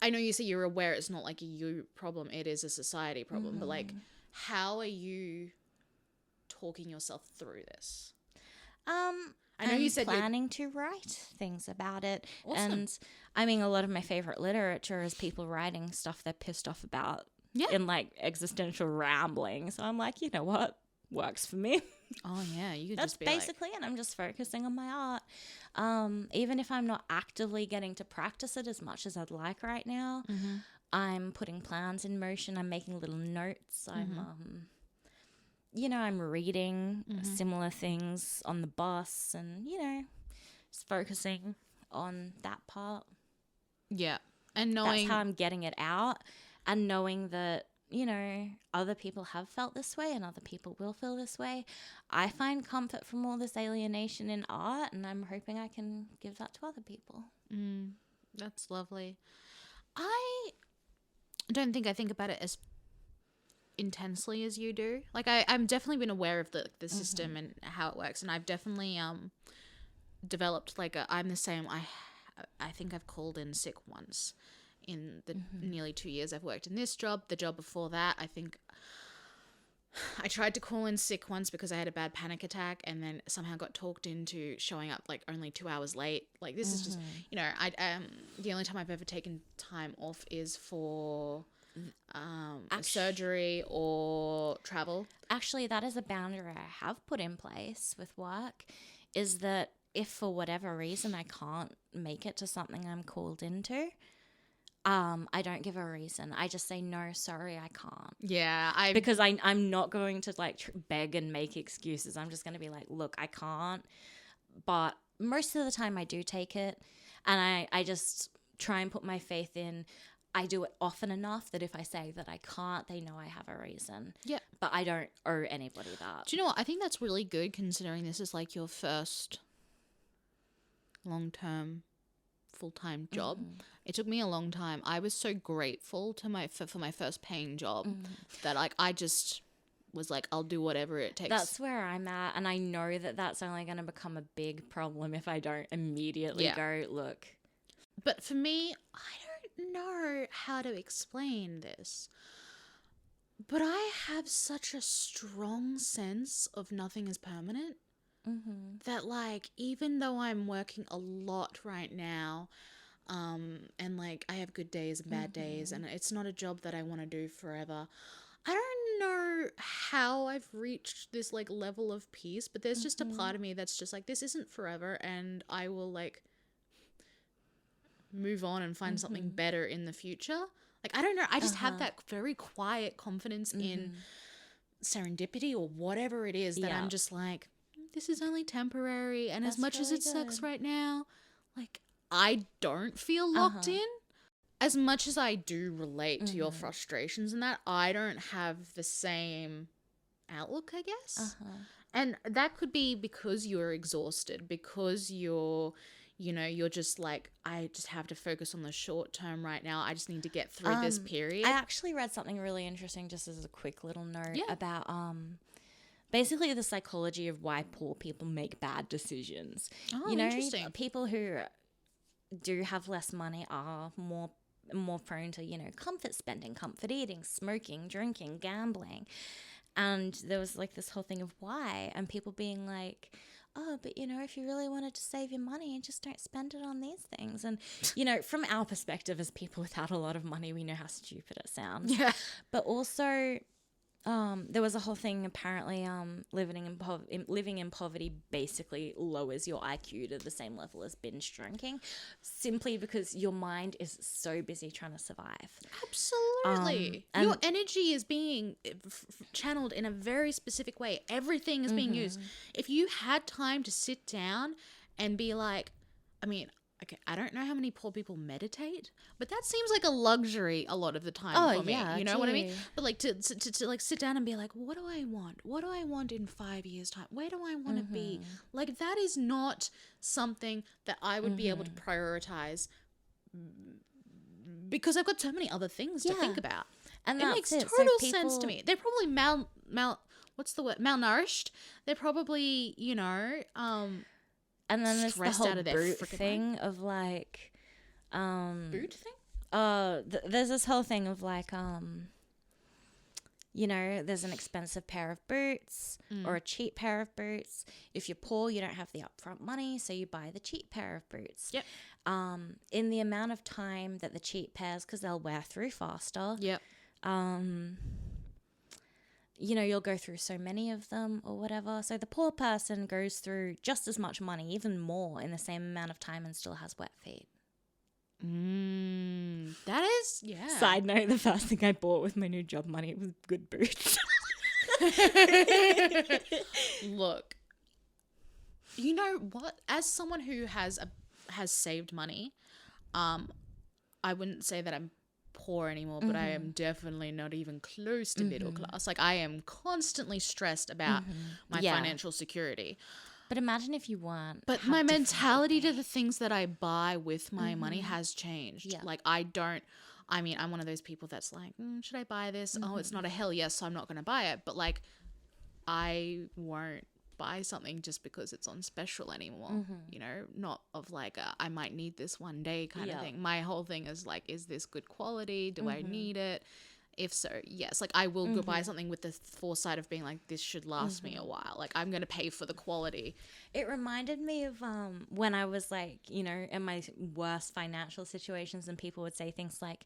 I know you say you're aware it's not like a you problem, it is a society problem, but, like, how are you talking yourself through this? I know you said planning to write things about it. Awesome. And I mean, a lot of my favorite literature is people writing stuff they're pissed off about in like existential rambling. So I'm like, you know what? Works for me. Oh, yeah. You could That's just be basically it. I'm just focusing on my art. Even if I'm not actively getting to practice it as much as I'd like right now, I'm putting plans in motion. I'm making little notes. I'm reading similar things on the bus and, just focusing on that part. Yeah. And knowing that's how I'm getting it out, and knowing that, other people have felt this way and other people will feel this way. I find comfort from all this alienation in art, and I'm hoping I can give that to other people. That's lovely. I don't think I think about it as intensely as you do. Like, I'm definitely been aware of the system and how it works, and I've definitely developed like I'm the same. I think I've called in sick once in the nearly 2 years I've worked in this job. The job before that, I think I tried to call in sick once because I had a bad panic attack, and then somehow got talked into showing up like only 2 hours late. Like, this is just, the only time I've ever taken time off is for surgery or travel. Actually, that is a boundary I have put in place with work, is that if for whatever reason I can't make it to something I'm called into, I don't give a reason. I just say, no, sorry, I can't. Yeah. Because I'm not going to like beg and make excuses. I'm just going to be like, look, I can't. But most of the time I do take it, and I just try and put my faith in, I do it often enough that if I say that I can't, they know I have a reason. Yeah. But I don't owe anybody that. Do you know what? I think that's really good, considering this is like your first long-term full-time job. It took me a long time. I was so grateful to for my first paying job that like I just was like, I'll do whatever it takes. That's where I'm at, and I know that that's only going to become a big problem if I don't immediately go, look. But for me, I don't know how to explain this, but I have such a strong sense of nothing is permanent. That like, even though I'm working a lot right now, and like I have good days and bad days, and it's not a job that I want to do forever, I don't know how I've reached this like level of peace, but there's just a part of me that's just like, this isn't forever, and I will like move on and find something better in the future. Like, I don't know, I just have that very quiet confidence in serendipity or whatever it is, that I'm just like, this is only temporary, and as much as it sucks right now, like, I don't feel locked in. As much as I do relate to your frustrations and that, I don't have the same outlook, I guess. And that could be because you're exhausted, because you're just like, I just have to focus on the short term right now. I just need to get through this period. I actually read something really interesting, just as a quick little note, about basically the psychology of why poor people make bad decisions. Oh, interesting. People who do have less money are more prone to, comfort spending, comfort eating, smoking, drinking, gambling. And there was like this whole thing of why, and people being like, oh, but if you really wanted to save your money, just don't spend it on these things. And, from our perspective as people without a lot of money, we know how stupid it sounds. Yeah. But also, there was a whole thing, apparently, living in poverty basically lowers your IQ to the same level as binge drinking, simply because your mind is so busy trying to survive. Absolutely. Your energy is being channeled in a very specific way. Everything is being used. If you had time to sit down and be like, I mean, okay, I don't know how many poor people meditate, but that seems like a luxury a lot of the time for me. You know what I mean? But like to like sit down and be like, what do I want? What do I want in 5 years' time? Where do I want to be? Like, that is not something that I would be able to prioritize because I've got so many other things to think about. And it makes total sense to me. They're probably what's the word? Malnourished. They're probably, you know, and then there's the whole boot thing of like, boot thing. There's this whole thing of like, you know, there's an expensive pair of boots or a cheap pair of boots. If you're poor, you don't have the upfront money, so you buy the cheap pair of boots. Yep. In the amount of time that the cheap pairs, because they'll wear through faster. Yep. You know, you'll go through so many of them or whatever. So the poor person goes through just as much money, even more, in the same amount of time and still has wet feet. That is, yeah. Side note, the first thing I bought with my new job money was good boots. Look, you know what? As someone who has saved money, I wouldn't say that I'm poor anymore, but I am definitely not even close to middle class. Like, I am constantly stressed about my financial security. But imagine if you weren't. But my mentality to the things that I buy with my money has changed. Yeah. Like, I'm one of those people that's like, should I buy this? Oh, it's not a hell yes, so I'm not going to buy it. But like, I won't buy something just because it's on special anymore. You know, not of like I might need this one day kind of thing. My whole thing is like, is this good quality? Do I need it? If so, yes. Like, I will go buy something with the foresight of being like, this should last me a while. Like, I'm going to pay for the quality. It reminded me of when I was like, you know, in my worst financial situations, and people would say things like,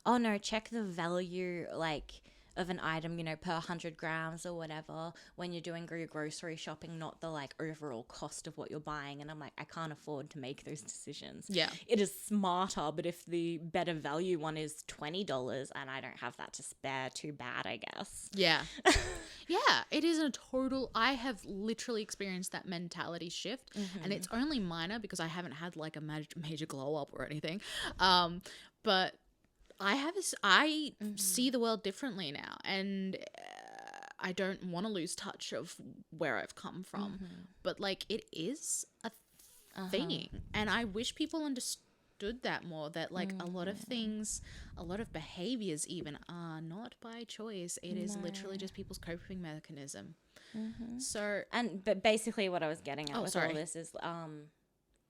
oh no, check the value, like, of an item, you know, per 100 grams or whatever, when you're doing your grocery shopping, not the like overall cost of what you're buying. And I'm like, I can't afford to make those decisions. Yeah. It is smarter, but if the better value one is $20 and I don't have that to spare, too bad, I guess. Yeah. Yeah, it is a total, I have literally experienced that mentality shift, and it's only minor because I haven't had like a major glow up or anything. But I see the world differently now, and I don't want to lose touch of where I've come from. But like, it is a thing, and I wish people understood that more, that like a lot of things, a lot of behaviors even, are not by choice. It is literally just people's coping mechanism. So, but basically what I was getting at all this is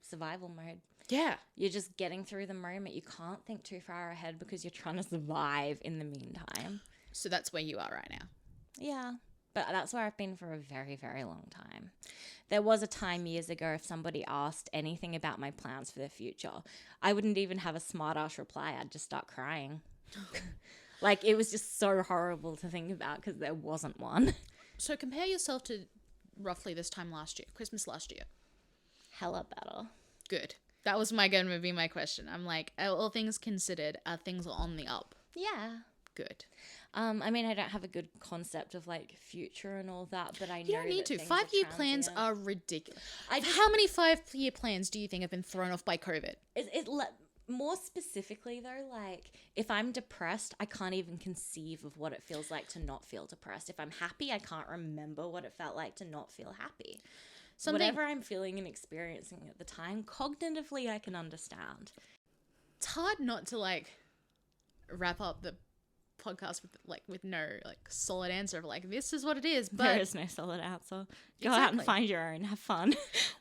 survival mode. Yeah. You're just getting through the moment. You can't think too far ahead because you're trying to survive in the meantime. So that's where you are right now. Yeah. But that's where I've been for a very, very long time. There was a time years ago, if somebody asked anything about my plans for the future, I wouldn't even have a smart ass reply. I'd just start crying. Like, it was just so horrible to think about because there wasn't one. So compare yourself to roughly this time last year, Christmas last year. Hella better. Good. That was going to be my question. I'm like, all things considered, things are on the up. Yeah. Good. I mean, I don't have a good concept of like future and all that, but I know you don't need to. 5-year plans are ridiculous. How many 5-year plans do you think have been thrown off by COVID? More specifically though, like if I'm depressed, I can't even conceive of what it feels like to not feel depressed. If I'm happy, I can't remember what it felt like to not feel happy. Whatever I'm feeling and experiencing at the time, cognitively I can understand. It's hard not to like wrap up the podcast with no like solid answer of like, this is what it is. But there is no solid answer. Go out and find your own. Have fun.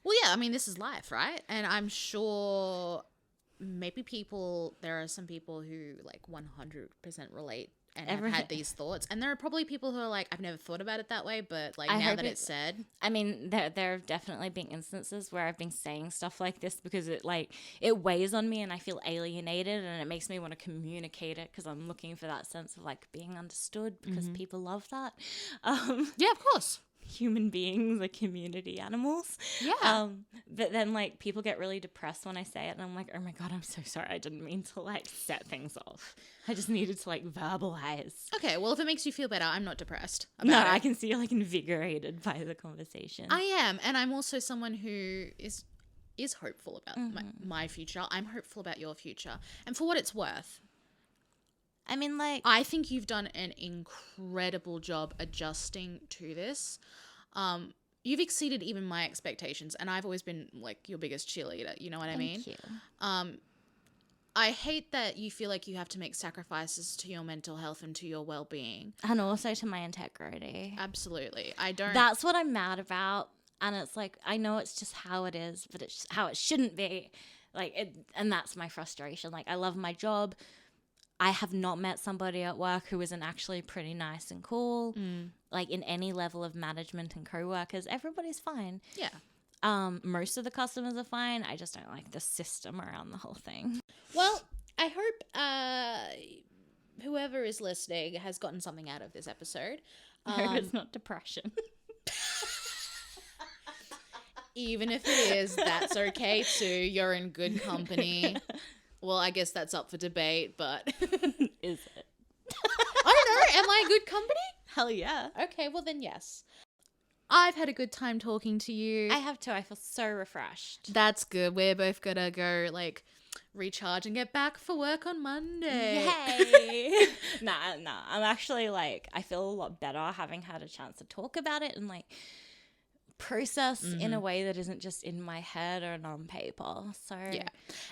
Well, yeah, I mean, this is life, right? And I'm sure maybe there are some people who like 100% relate and have had these thoughts, and there are probably people who are like, I've never thought about it that way, but like now that it's said, I mean, there have definitely been instances where I've been saying stuff like this because it weighs on me and I feel alienated, and it makes me want to communicate it because I'm looking for that sense of like being understood, because people love that. Yeah, of course. Human beings are community animals. Yeah. But then like people get really depressed when I say it, and I'm like, oh my God, I'm so sorry. I didn't mean to like set things off. I just needed to like verbalize. Okay, well, if it makes you feel better, I'm not depressed about it. I can see you're like invigorated by the conversation. I am, and I'm also someone who is is hopeful about my future. I'm hopeful about your future. And for what it's worth, I mean, like, I think you've done an incredible job adjusting to this. You've exceeded even my expectations, and I've always been like your biggest cheerleader. You know what I mean? thank you. I hate that you feel like you have to make sacrifices to your mental health and to your well-being. And also to my integrity. Absolutely. I don't. That's what I'm mad about. And it's like, I know it's just how it is, but it's how it shouldn't be. Like, and that's my frustration. Like, I love my job. I have not met somebody at work who isn't actually pretty nice and cool. Like, in any level of management and co-workers, everybody's fine. Yeah. Most of the customers are fine. I just don't like the system around the whole thing. Well, I hope whoever is listening has gotten something out of this episode. I hope it's not depression. Even if it is, that's okay too. You're in good company. Well, I guess that's up for debate, but Is it? I don't know. Am I in good company? Hell yeah. Okay, well then yes. I've had a good time talking to you. I have too. I feel so refreshed. That's good. We're both gonna go like recharge and get back for work on Monday. Yay. Nah. I'm actually like, I feel a lot better having had a chance to talk about it and like process in a way that isn't just in my head or on paper. So yeah.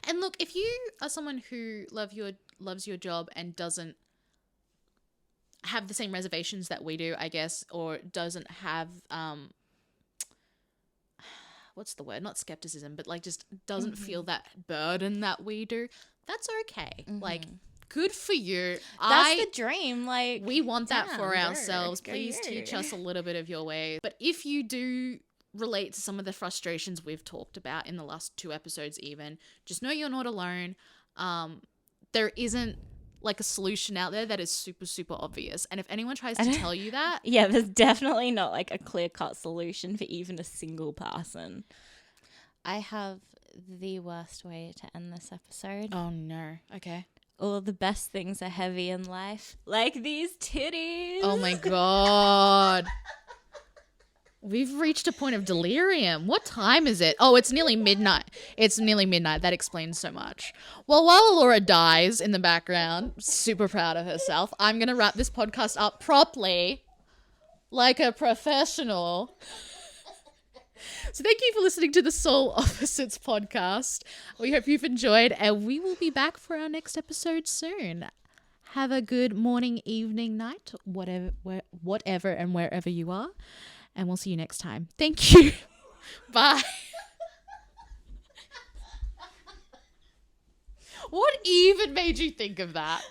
And look, if you are someone who loves your job and doesn't have the same reservations that we do, I guess, or doesn't have what's the word? Not skepticism, but like just doesn't feel that burden that we do, that's okay. Like, good for you. That's the dream. Like, we want that for go, ourselves. go Please you. teach us a little bit of your ways. But if you do relate to some of the frustrations we've talked about in the last 2 episodes even, just know you're not alone. There isn't like a solution out there that is super, super obvious. And if anyone tries to tell you that... Yeah, there's definitely not like a clear-cut solution for even a single person. I have the worst way to end this episode. Oh, no. Okay. All the best things are heavy in life. Like these titties. Oh, my God. We've reached a point of delirium. What time is it? Oh, it's nearly midnight. It's nearly midnight. That explains so much. Well, while Allora dies in the background, super proud of herself, I'm going to wrap this podcast up properly, like a professional. So thank you for listening to the Soul Opposites podcast. We hope you've enjoyed, and we will be back for our next episode soon. Have a good morning, evening, night, whatever and wherever you are. And we'll see you next time. Thank you. Bye. What even made you think of that?